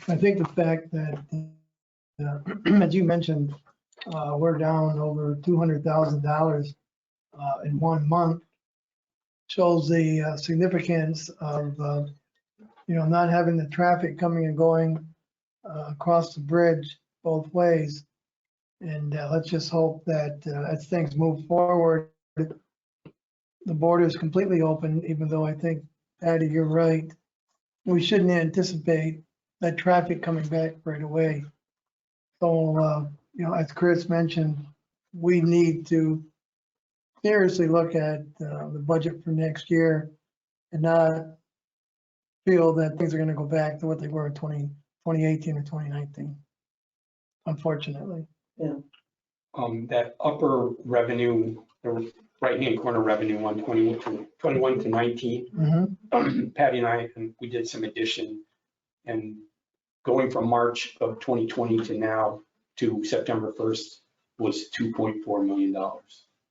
I think the fact that, as you mentioned, we're down over $200,000 in 1 month shows the significance of, not having the traffic coming and going across the bridge both ways. And let's just hope that as things move forward, the border is completely open, even though I think, Patty, you're right. We shouldn't anticipate that traffic coming back right away. So, as Chris mentioned, we need to seriously look at the budget for next year and not feel that things are going to go back to what they were in 2018 or 2019, unfortunately. That upper revenue, the right-hand corner revenue on 21 to 19, Patty and I, we did some addition, and going from March of 2020 to now to September 1st was $2.4 million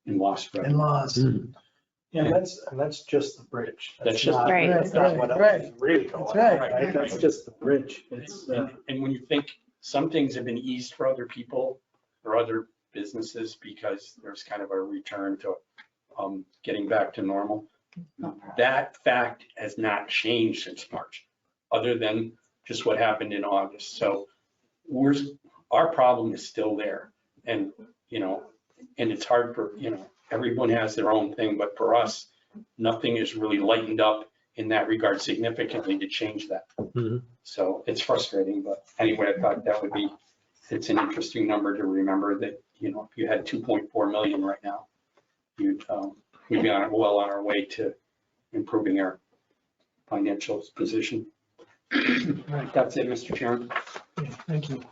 in lost revenue. And lost. Yeah, that's just the bridge. That's just not- Right. That's not what else is really going on, right. right? That's just the bridge. It's, And when you think some things have been eased for other people or other businesses because there's kind of a return to getting back to normal, that fact has not changed since March, other than just what happened in August. So our problem is still there. And, and it's hard for, everyone has their own thing, but for us, nothing is really lightened up in that regard significantly to change that. So it's frustrating, but anyway, I thought it's an interesting number to remember that, you know, if you had 2.4 million right now, we'd be well on our way to improving our financial position. That's it, Mr. Chairman. Thank you.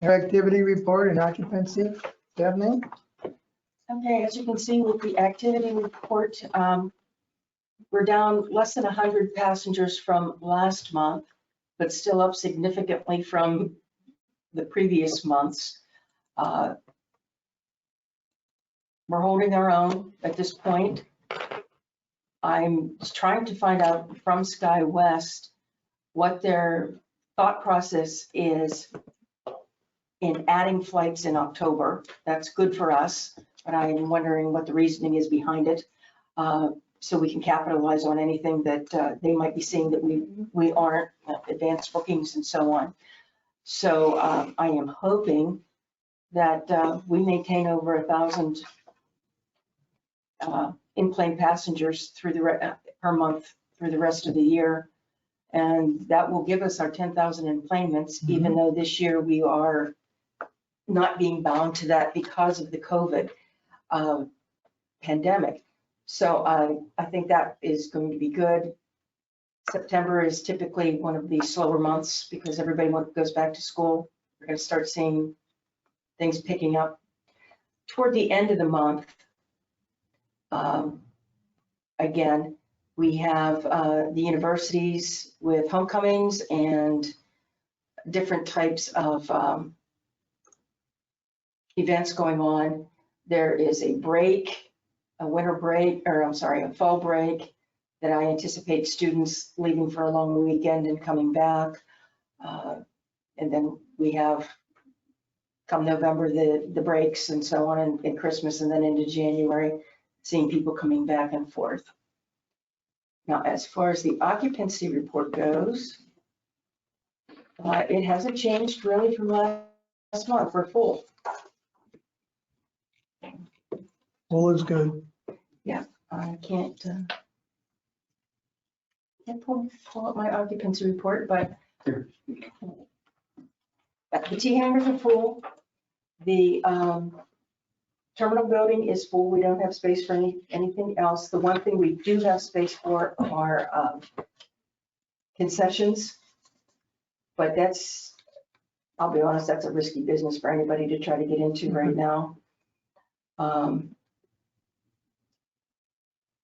Your activity report and occupancy, Stephanie? Okay, as you can see with the activity report, we're down less than 100 passengers from last month, but still up significantly from the previous months. We're holding our own at this point. I'm trying to find out from SkyWest what their thought process is in adding flights in October. That's good for us, but I'm wondering what the reasoning is behind it, so we can capitalize on anything that they might be seeing that we aren't, advanced bookings and so on. So I am hoping that we maintain over 1,000 in-plane passengers per month through the rest of the year. And that will give us our 10,000 enplanements, even though this year we are not being bound to that because of the COVID pandemic. So I think that is going to be good. September is typically one of the slower months because everybody goes back to school. We're going to start seeing things picking up. Toward the end of the month, again, we have the universities with homecomings and different types of events going on. There is a break, a winter break, or I'm sorry, a fall break that I anticipate students leaving for a long weekend and coming back. And then we have, come November, the breaks and so on, and Christmas, and then into January, seeing people coming back and forth. Now, as far as the occupancy report goes, it hasn't changed really from last month. We're full. Full is good. Yeah, I can't pull up my occupancy report, but the T hangars are full. The terminal building is full. We don't have space for anything else. The one thing we do have space for are concessions, but that's, I'll be honest, that's a risky business for anybody to try to get into right now.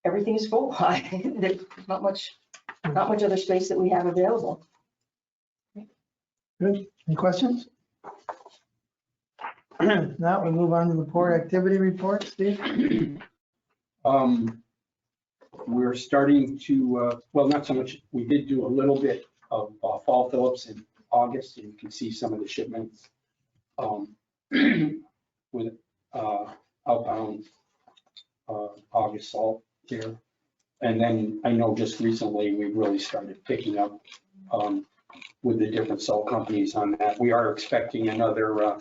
Everything is full. There's not much other space that we have available. Good. Any questions? Now we move on to the port activity report, Steve. We're starting to, well, not so much, we did do a little bit of fall Phillips in August, and you can see some of the shipments with outbound August salt here. And then I know just recently we really started picking up with the different salt companies on that. We are expecting another,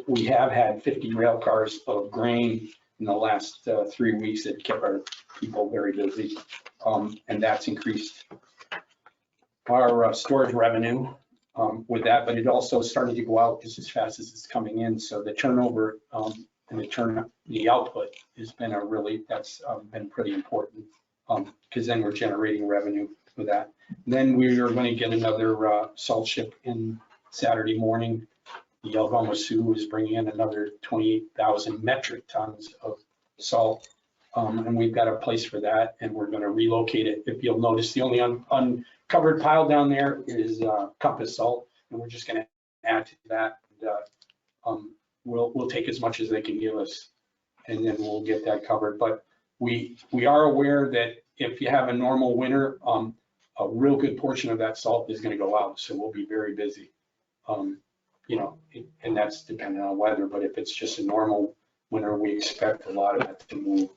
we have had 50 rail cars of grain in the last 3 weeks that kept our people very busy. And that's increased our storage revenue with that, but it also started to go out just as fast as it's coming in. So the turnover and the output has been that's been pretty important because then we're generating revenue with that. Then we are going to get another salt ship in Saturday morning. The Algoma Sioux is bringing in another 28,000 metric tons of salt. And we've got a place for that, and we're going to relocate it. If you'll notice, the only uncovered pile down there is Compass salt, and we're just going to add to that. And, we'll take as much as they can give us, and then we'll get that covered. But we are aware that if you have a normal winter, a real good portion of that salt is going to go out, so we'll be very busy. You know, and that's dependent on weather. But if it's just a normal winter, we expect a lot of it to move.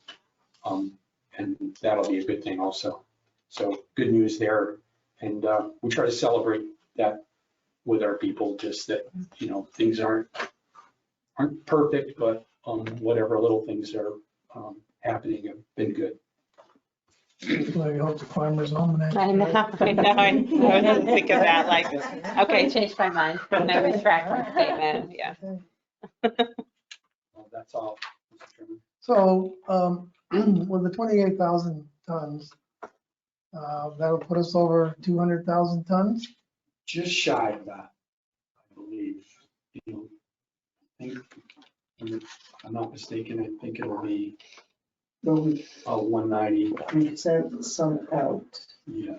And that'll be a good thing also. So good news there. And we try to celebrate that with our people, just that, you know, things aren't perfect, but whatever little things are happening have been good. I hope the farmer's almanac. I know, I didn't think of that, like, okay, changed my mind, I retract my statement, yeah. Well, that's all, Mr. Chairman. So, with the 28,000 tons, that'll put us over 200,000 tons. Just shy of that, I believe. You know, I think, if I'm not mistaken, I think it'll be But we 190. sent some out, Yeah,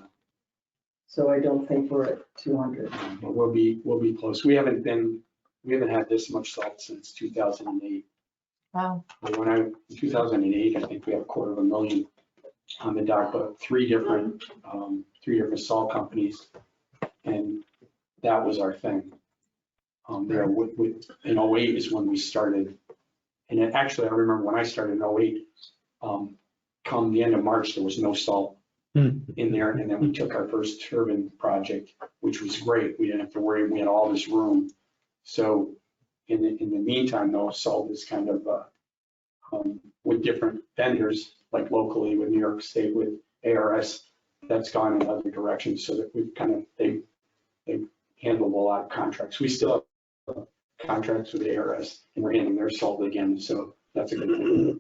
so I don't think we're at 200. but we'll be close. We haven't had this much salt since 2008. Wow. But in 2008, I think we had 250,000 on the dock, but three different salt companies. And that was our thing. There in 08 is when we started. And actually, I remember when I started in 08, come the end of March, there was no salt in there. And then we took our first turbine project, which was great. We didn't have to worry. We had all this room. So in the meantime, though, salt is kind of with different vendors, like locally with New York State, with ARS, that's gone in other directions. So that we've they handled a lot of contracts. We still have contracts with ARS and we're handling their salt again. So that's a good thing.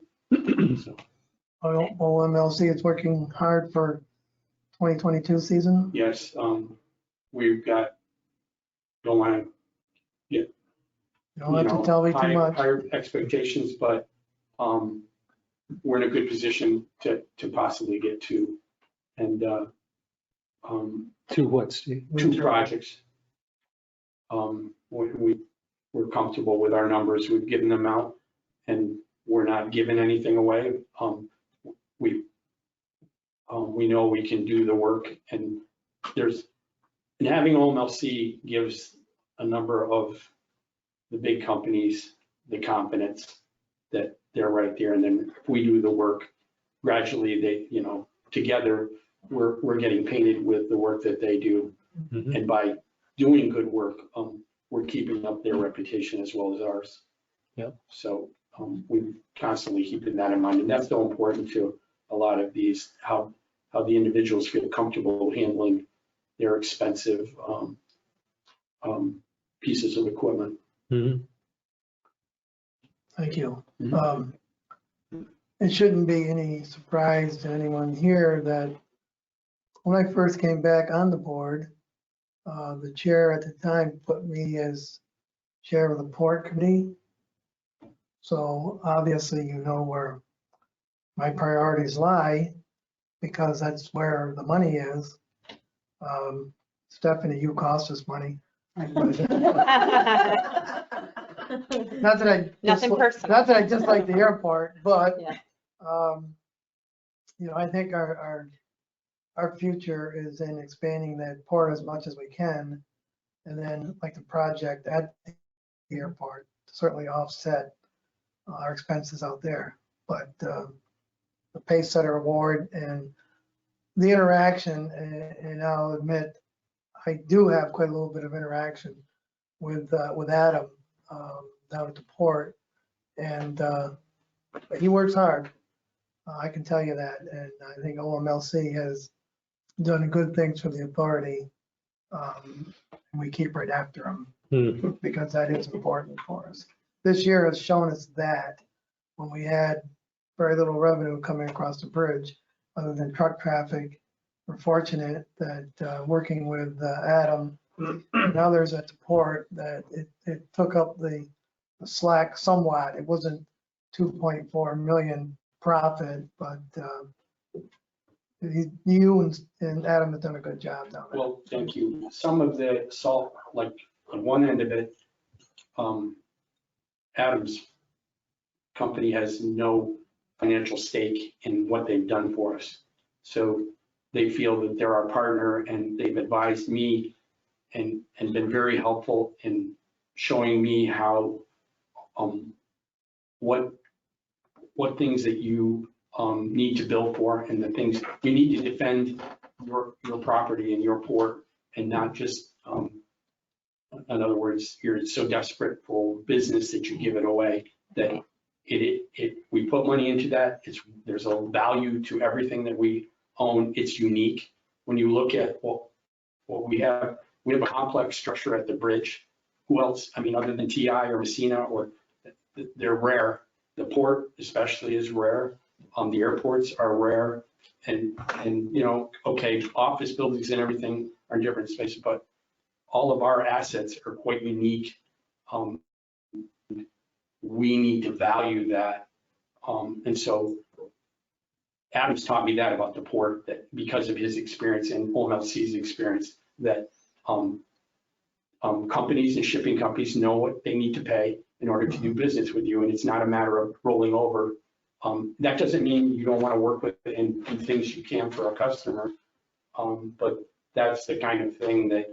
So, OMLC is working hard for 2022 season. yes, we've got, don't want to You don't have to tell me too much. higher expectations, but we're in a good position to possibly get two. And To what, Steve? two projects. We're comfortable with our numbers. We've given them out and we're not giving anything away. We know we can do the work, and having OMLC gives a number of the big companies the confidence that they're right there. And then if we do the work, gradually they, together we're getting painted with the work that they do. Mhm. And by doing good work, we're keeping up their reputation as well as ours. Yep. So we're constantly keeping that in mind. And that's so important to a lot of these, how the individuals feel comfortable handling their expensive pieces of equipment. Mhm. Thank you. Mhm. It shouldn't be any surprise to anyone here that when I first came back on the board, the chair at the time put me as chair of the port committee. So obviously, you know where my priorities lie, because that's where the money is. Stephanie, you cost us money. Not that I Nothing personal. Not that I dislike the airport, but Yeah. I think our future is in expanding that port as much as we can, and then like the project at the airport to certainly offset our expenses out there. But the pace setter award and the interaction, and I'll admit I do have quite a little bit of interaction with Adam down at the port, and he works hard. I can tell you that, and I think OMLC has done good things for the authority, and we keep right after them because that is important for us. This year has shown us that when we had very little revenue coming across the bridge, other than truck traffic, we're fortunate that working with Adam and others at the port, that it took up the slack somewhat. It wasn't 2.4 million profit, but you and Adam have done a good job down there. Well, thank you. Some of the salt, like on one end of it, Adam's company has no financial stake in what they've done for us. So they feel that they're our partner, and they've advised me and been very helpful in showing me how, what things that you need to bill for, and the things you need to defend your property and your port, and not just, in other words, you're so desperate for business that you give it away, that we put money into that. There's a value to everything that we own, it's unique. When you look at what we have a complex structure at the bridge. Who else, I mean, other than TI or Messina, or they're rare. The port especially is rare. The airports are rare. And you know, okay, office buildings and everything are in different spaces, but all of our assets are quite unique. We need to value that. And so Adam's taught me that about the port, that because of his experience and OMLC's experience, that companies and shipping companies know what they need to pay in order to do business with you, and it's not a matter of rolling over. That doesn't mean you don't want to work with it and do things you can for a customer, but that's the kind of thing that,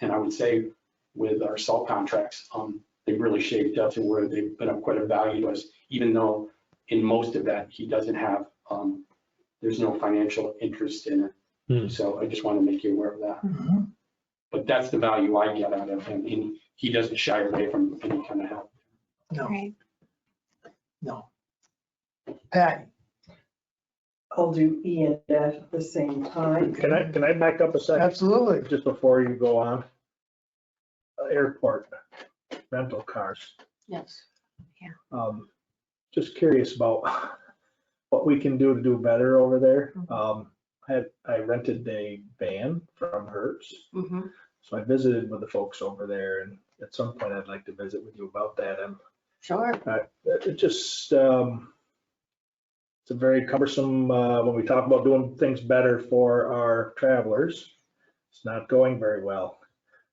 and I would say with our salt contracts, they've really shaped up to where they've been of quite a value to us, even though in most of that he doesn't have, there's no financial interest in it. So I just want to make you aware of that. But that's the value I get out of him, and he doesn't shy away from any kind of help. No, Right. no. Patty, I'll do E and F at the same time. Can I back up a second? absolutely. Just before you go on? Airport rental cars. Yes. Just curious about what we can do to do better over there. I rented a van from Hertz. Mm-hmm. So I visited with the folks over there, and at some point I'd like to visit with you about that. Sure. It just, it's a very cumbersome, when we talk about doing things better for our travelers, it's not going very well.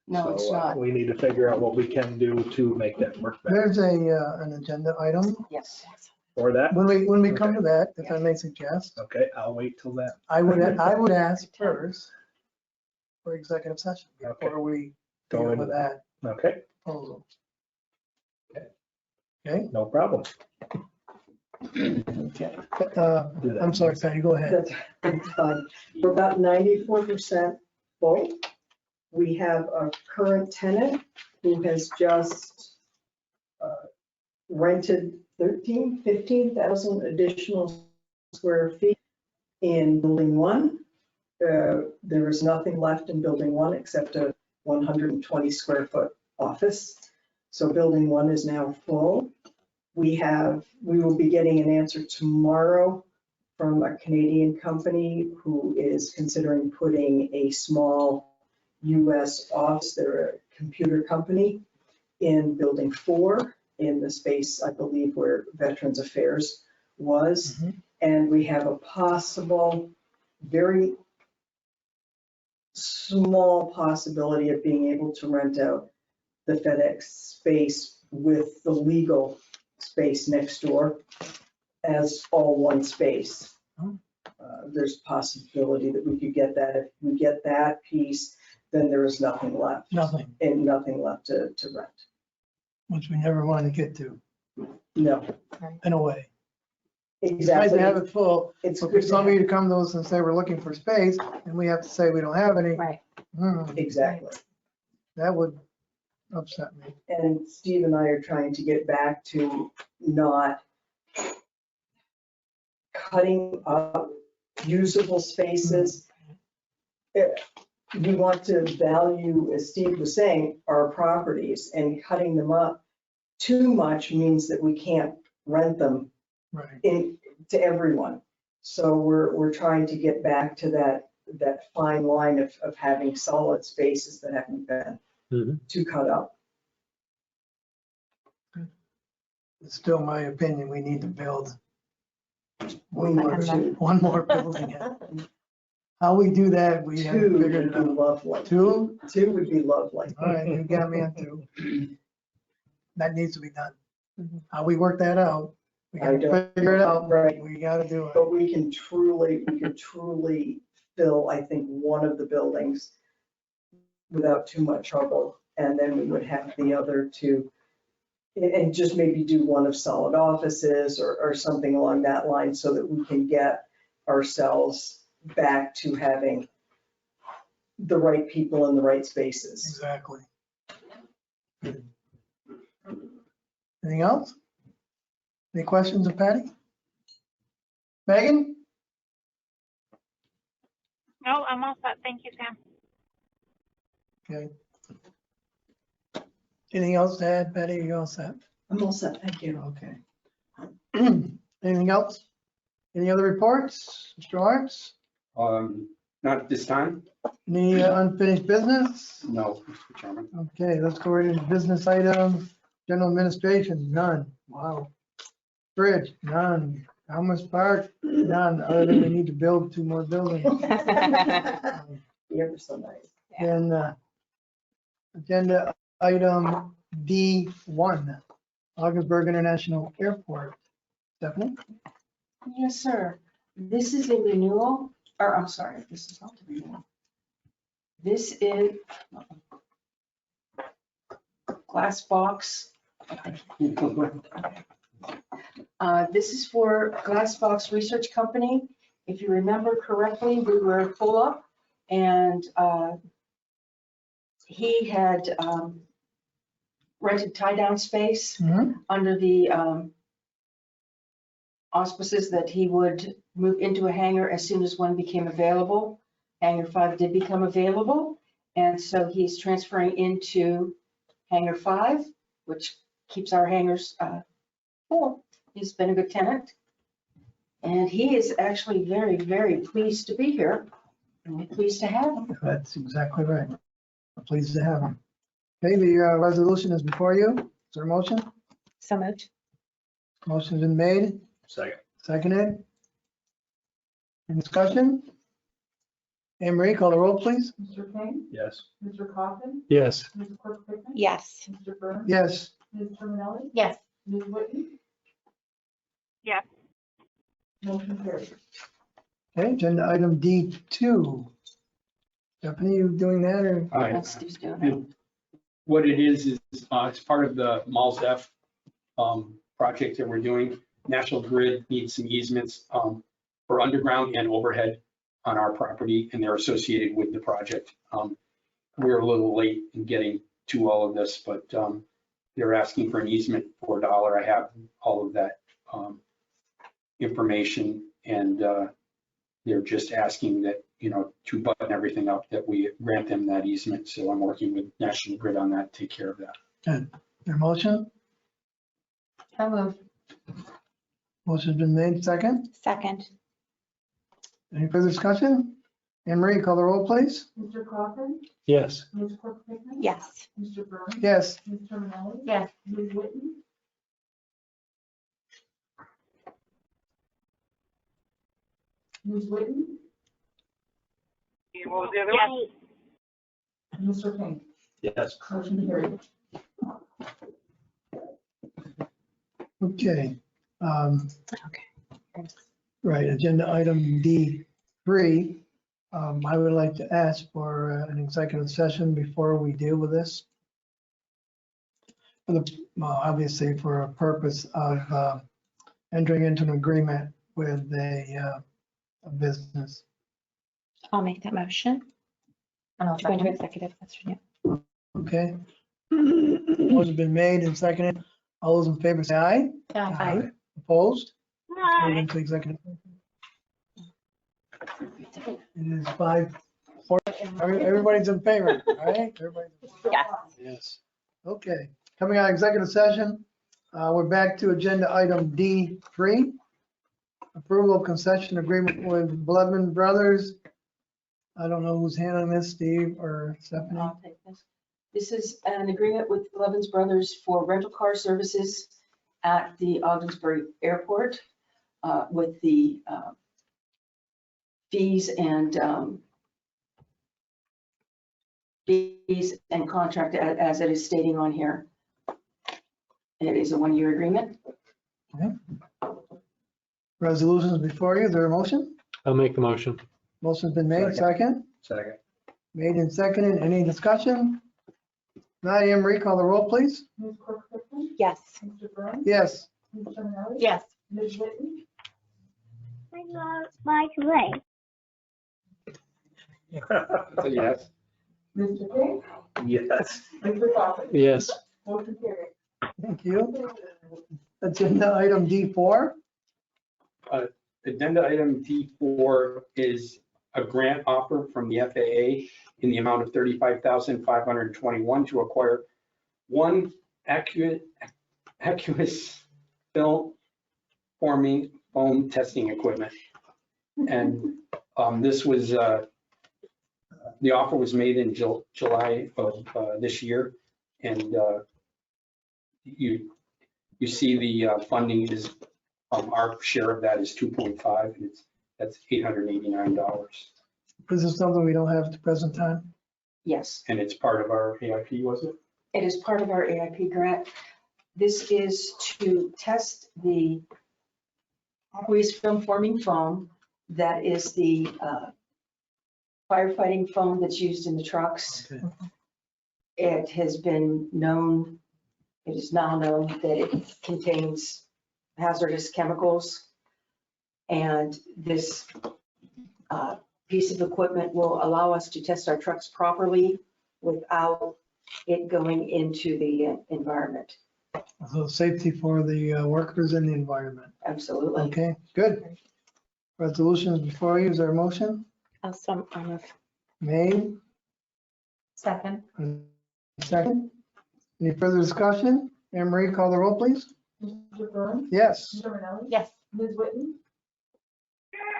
No, it's So, not. we need to figure out what we can do to make that work better. There's an agenda item. Yes. For that, When we come to that, if I may suggest, okay, I'll wait till then. I would ask first for executive session Okay. before we Go deal into with that Okay, proposal. Okay. Okay? no problem. Okay. Do that. I'm sorry, Patty, go ahead. That's fine. We're about 94% full. We have a current tenant who has just rented 15,000 additional square feet in building 1. There is nothing left in building 1 except a 120 square foot office. So building 1 is now full. We will be getting an answer tomorrow from a Canadian company who is considering putting a small US office, they're a computer company, in building 4, in the space, I believe, where Veterans Affairs was. And we have a possible, very small possibility of being able to rent out the FedEx space with the legal space next door as all one space. There's a possibility that we could get that. If we get that piece, then there is nothing left. Nothing, And nothing left to rent. which we never wanted to get to, No, in a way. It's nice exactly. to have it full, It's but for good to somebody to come to us and say we're looking for space, and we have to say we don't have any, Right. Exactly. that would upset me. And Steve and I are trying to get back to not cutting up usable spaces. We want to value, as Steve was saying, our properties, and cutting them up too much means that we can't rent them Right. to everyone. So we're trying to get back to that fine line of having solid spaces that haven't been too cut up. It's still my opinion, we need to build We need to. one more building. How we do that, we haven't 2 figured would it be out. lovely. 2? 2 would be lovely. All right, you got me on 2. That needs to be done. How we work that out, we I gotta don't- figure it out, Right. we gotta do it. But we can truly fill, I think, one of the buildings without too much trouble. And then we would have the other 2, and just maybe do one of solid offices or something along that line so that we can get ourselves back to having the right people in the right spaces. Exactly. Anything else? Any questions of Patty? Megan? No, I'm all set. Thank you, Sam. Okay. Anything else to add, Betty? You all set? I'm all set, thank you. Okay. Anything else? Any other reports? Mr. Lawrence? Not at this time? Any unfinished business? No, Mr. Chairman. Okay, let's go into business items. General administration, none. Wow. Bridge, none. Thomas Park, none, other than we need to build 2 more buildings. You're so nice. And agenda item D1, Augsburg International Airport. Stephanie? Yes, sir. This is a renewal, or I'm sorry, this is not the renewal. This is glass box. This is for Glass Box Research Company. If you remember correctly, we were full up and he had rented tie-down space under the auspices that he would move into a hangar as soon as one became available. Hangar 5 did become available, and so he's transferring into Hangar 5, which keeps our hangars full. He's been a good tenant, and he is actually very, very pleased to be here. And we're pleased to have him. That's exactly right. I'm pleased to have him. Okay, the resolution is before you. Is there a motion? So moved. Motion's been made, Second. seconded. Any discussion? Anne Marie, call the roll, please. Mr. King? Yes. Mr. Coffin? Yes. Ms. Clerk Pickens? Yes. Mr. Burns? Yes. Ms. Terminelli? Yes. Ms. Whitney? Yes. Motion carries. Okay, agenda item D2. Stephanie, you doing that or? That's Steve's doing it. What it is it's part of the Malls F project that we're doing. National Grid needs some easements for underground and overhead on our property, and they're associated with the project. We're a little late in getting to all of this, but they're asking for an easement for $1. I have all of that information, and they're just asking that, to button everything up, that we grant them that easement. So I'm working with National Grid on that, to take care of that. Good. Your motion? So moved. Motion's been made, second. Second. Any further discussion? Anne Marie, call the roll, please. Mr. Coffin? Yes. Ms. Clerk Pickens? Yes. Mr. Burns? Yes. Ms. Terminelli? Yes. Ms. Whitney? Ms. Whitney? What was the other one? Mr. King? Yes. Motion carries. Okay. Right, agenda item D3. I would like to ask for an executive session before we deal with this. Obviously for a purpose of entering into an agreement with a business. I'll make that motion. And I'll To go into second. executive session. Yeah. Okay. Motion's been made and seconded. All those in favor say aye. Aye. Opposed? Move Hi. into executive. It is 5:40. Everybody's in favor, all right? Everybody's in favor. Yes. Yes. Okay, coming out of executive session, we're back to agenda item D3. Approval of concession agreement with Blevin Brothers. I don't know who's handling this, Steve or Stephanie. I'll take this. This is an agreement with Blevins Brothers for rental car services at the Ogdensburg Airport with the fees and contract as it is stating on here. It is a one-year agreement. Resolutions before you, is there a motion? I'll make the motion. Motion's been made, second. Second. Made and seconded, any discussion? Not Anne Marie, call the roll, please. Ms. Clerk Pickens? Yes. Mr. Burns? Yes. Ms. Terminelli? Yes. Ms. Whitney? I love my leg. So yes. Mr. King? Yes. Mr. Coffin? Yes. Motion carries. Thank you. Agenda item D4. Agenda item D4 is a grant offer from the FAA in the amount of $35,521 to acquire one aqueous film forming foam testing equipment. And this was, the offer was made in July of this year. And you see the funding is, our share of that is 2.5, and that's $889. Is this something we don't have at the present time? Yes, And it's part of our AIP, was it? it is part of our AIP grant. This is to test the aqueous film forming foam. That is the firefighting foam that's used in the trucks. Okay. It has been known, it is now known that it contains hazardous chemicals. And this piece of equipment will allow us to test our trucks properly without it going into the environment. So safety for the workers and the environment. Absolutely. Okay, good. Resolution is before you. Is there a motion? Also, Made, Second. second. Any further discussion? Anne Marie, call the roll, please. Mr. Burns? Yes. Mr. Rinaldi? yes. Ms. Whitten?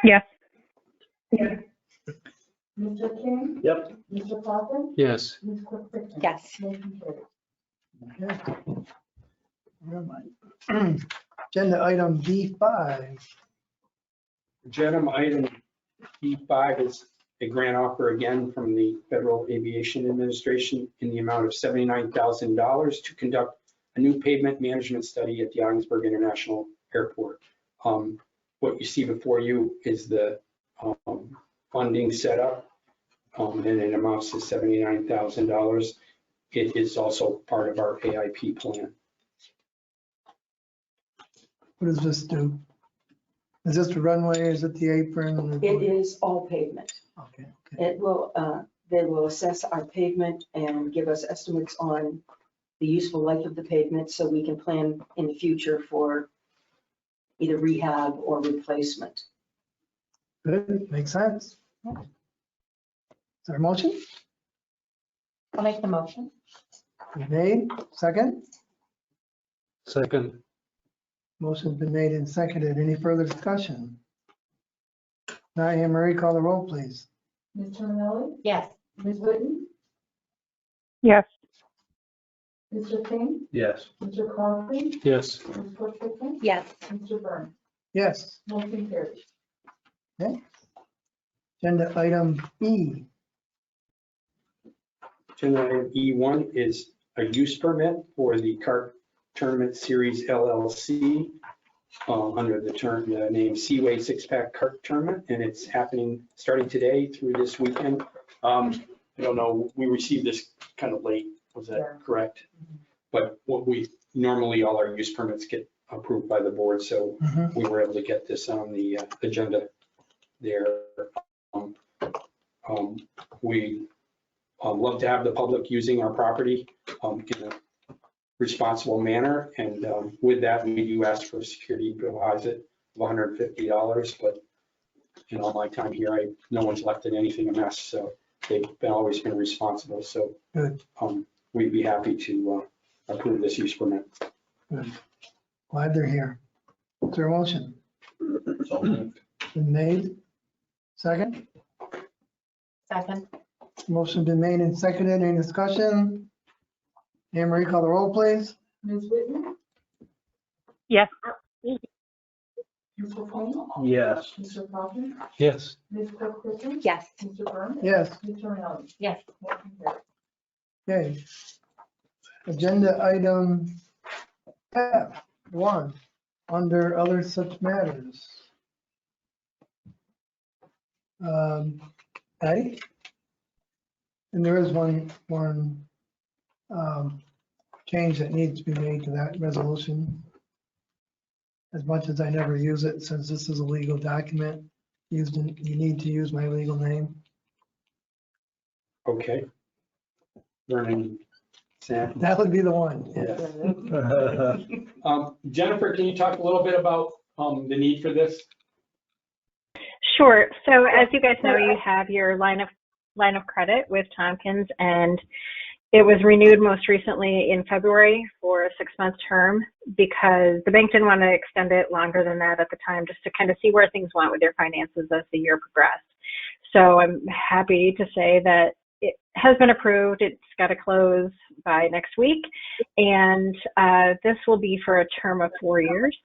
Yes. Mr. King? Yep. Mr. Coffin? Yes. Ms. Cooke Chipman? Yes. Motion carries. Okay. Where am I? Agenda item B5. Agenda item B5 is a grant offer again from the Federal Aviation Administration in the amount of $79,000 to conduct a new pavement management study at the Ogdensburg International Airport. What you see before you is the funding setup, and it amounts to $79,000. It is also part of our AIP plan. What does this do? Is this the runway? Is it the apron? It is all pavement. Okay, okay. It will, they will assess our pavement and give us estimates on the useful life of the pavement so we can plan in the future for either rehab or replacement. Good, makes sense. Is there a motion? I'll make the motion. Made, second? Second. Motion's been made and seconded. Any further discussion? Now, Anne Marie, call the roll, please. Mr. Rinaldi? Yes. Ms. Whitten? Yes. Mr. King? Yes. Mr. Coffin? Yes. Ms. Cooke Chipman? Yes. Mr. Burns? Yes. Motion carries. Agenda item E. Agenda item E1 is a use permit for the Kart Tournament Series LLC under the name Seaway Six Pack Kart Tournament, and it's happening starting today through this weekend. I don't know, we received this kind of late, was that correct? But what we normally, all our use permits get approved by the board, so we were able to get this on the agenda there. We love to have the public using our property in a responsible manner, and with that, we do ask for a security deposit of $150, but in all my time here, no one's left in anything a mess, so they've always been responsible, so Good. We'd be happy to approve this use permit. Good. Glad they're here. Is there a motion? So moved. Been made. Second? Second. Motion been made and seconded. Any discussion? Anne Marie, call the roll, please. Ms. Whitten? Yes. Mr. King? Yes. Mr. Coffin? Yes. Ms. Cooke Chipman? Yes. Mr. Burns? Yes. Mr. Rinaldi? Yes. Motion carries. Okay. Agenda item F1, under other such matters. Patty? And there is one change that needs to be made to that resolution. As much as I never use it, since this is a legal document, you need to use my legal name. Okay. Vernon, Sam. That would be the one. Yeah. Jennifer, can you talk a little bit about the need for this? Sure. So as you guys know, you have your line of credit with Tompkins, and it was renewed most recently in February for a 6-month term because the bank didn't want to extend it longer than that at the time, just to kind of see where things went with their finances as the year progressed. So I'm happy to say that it has been approved. It's got to close by next week, and this will be for a term of 4 years.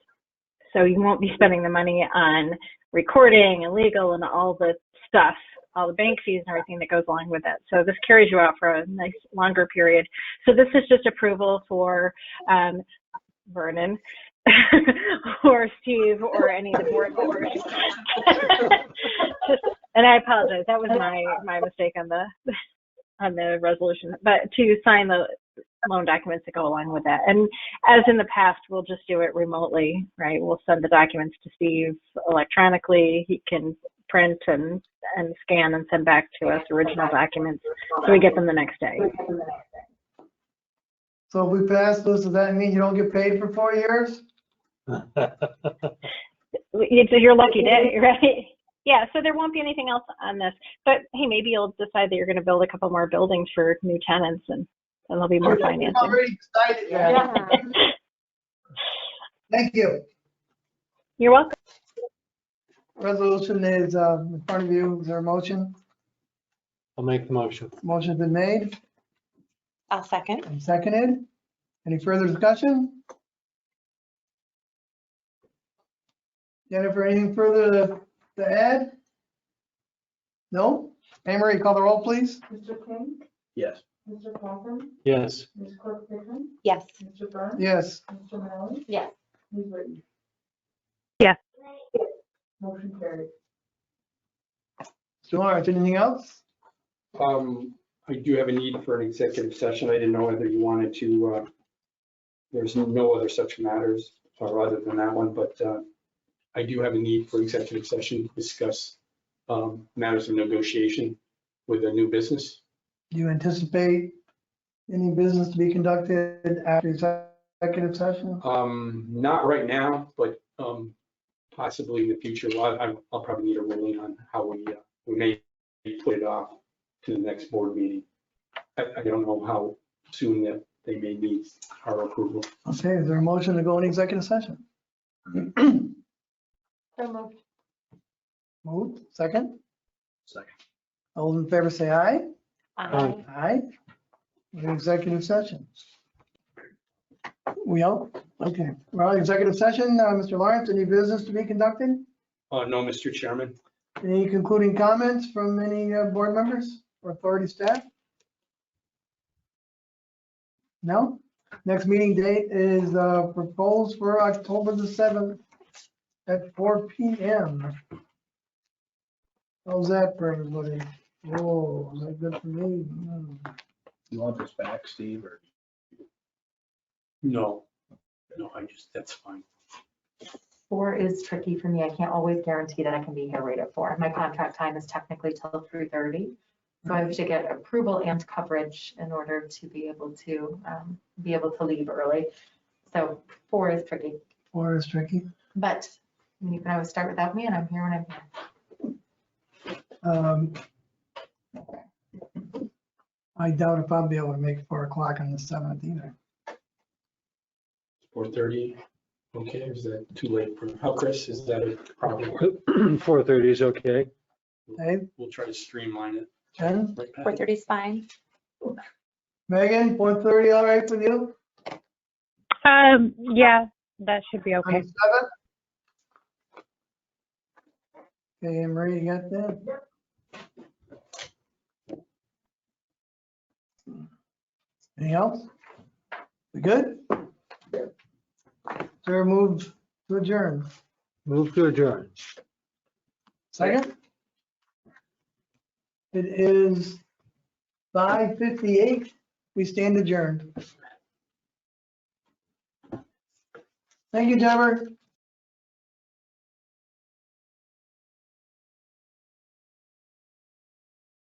So you won't be spending the money on recording and legal and all the stuff, all the bank fees and everything that goes along with it. So this carries you out for a nice longer period. So this is just approval for Vernon or Steve or any of the board members. And I apologize, that was my mistake on the resolution, but to sign the loan documents that go along with that. And as in the past, we'll just do it remotely, right? We'll send the documents to Steve electronically. He can print and scan and send back to us original documents, so we get them the next day. So if we pass this, does that mean you don't get paid for 4 years? It's your lucky day, right? Yeah, so there won't be anything else on this, but hey, maybe you'll decide that you're going to build a couple more buildings for new tenants, and there'll be more financing. I'm already excited. Yeah. Thank you. You're welcome. Resolution is in front of you. Is there a motion? I'll make the motion. Motion's been made I'll second. and seconded. Any further discussion? Jennifer, anything further to add? No? Anne Marie, call the roll, please. Mr. King, Yes. Mr. Coffin, Yes. Ms. Clerk Pittman, Yes. Mr. Burns, Yes. Mr. Manley, Yes. Ms. Whitney. Yes. Motion carried. Mr. Lawrence, anything else? I do have a need for an executive session. I didn't know whether you wanted to, there's no other such matters or other than that one, but I do have a need for executive session to discuss matters of negotiation with a new business. Do you anticipate any business to be conducted after executive session? Not right now, but possibly in the future. Well, I'll probably need a ruling on how we may put it off to the next board meeting. I don't know how soon that they may need our approval. Okay, is there a motion to go in executive session? So moved. Moved, second. Second. All those in favor say aye. Aye. Aye. We're in executive session. We out? Okay, we're out of executive session. Mr. Lawrence, any business to be conducted? No, Mr. Chairman. Any concluding comments from any board members or authority staff? No? Next meeting date is proposed for October the 7th at 4 p.m. How's that for everybody? Whoa, is that good for me? You want this back, Steve, or? No, that's fine. 4 is tricky for me. I can't always guarantee that I can be here right at 4. My contract time is technically till 3:30. So I have to get approval and coverage in order to be able to leave early. So 4 is tricky, 4 is tricky. but you can always start without me and I'm here when I'm here. I doubt if I'll be able to make 4 o'clock on the 7th either. 4:30. Okay, is that too late for, how, Chris, is that a problem? 4:30 is okay. Dave, We'll try to streamline it. Jen, 4:30 is fine. Megan, 4:30, all right with you? Yeah, that should be On okay. the 7th? Okay, Anne Marie, you got that? Anything else? We good? Sir, move to adjourn. Move to adjourn. Second? It is 5:58. We stand adjourned. Thank you, Deborah.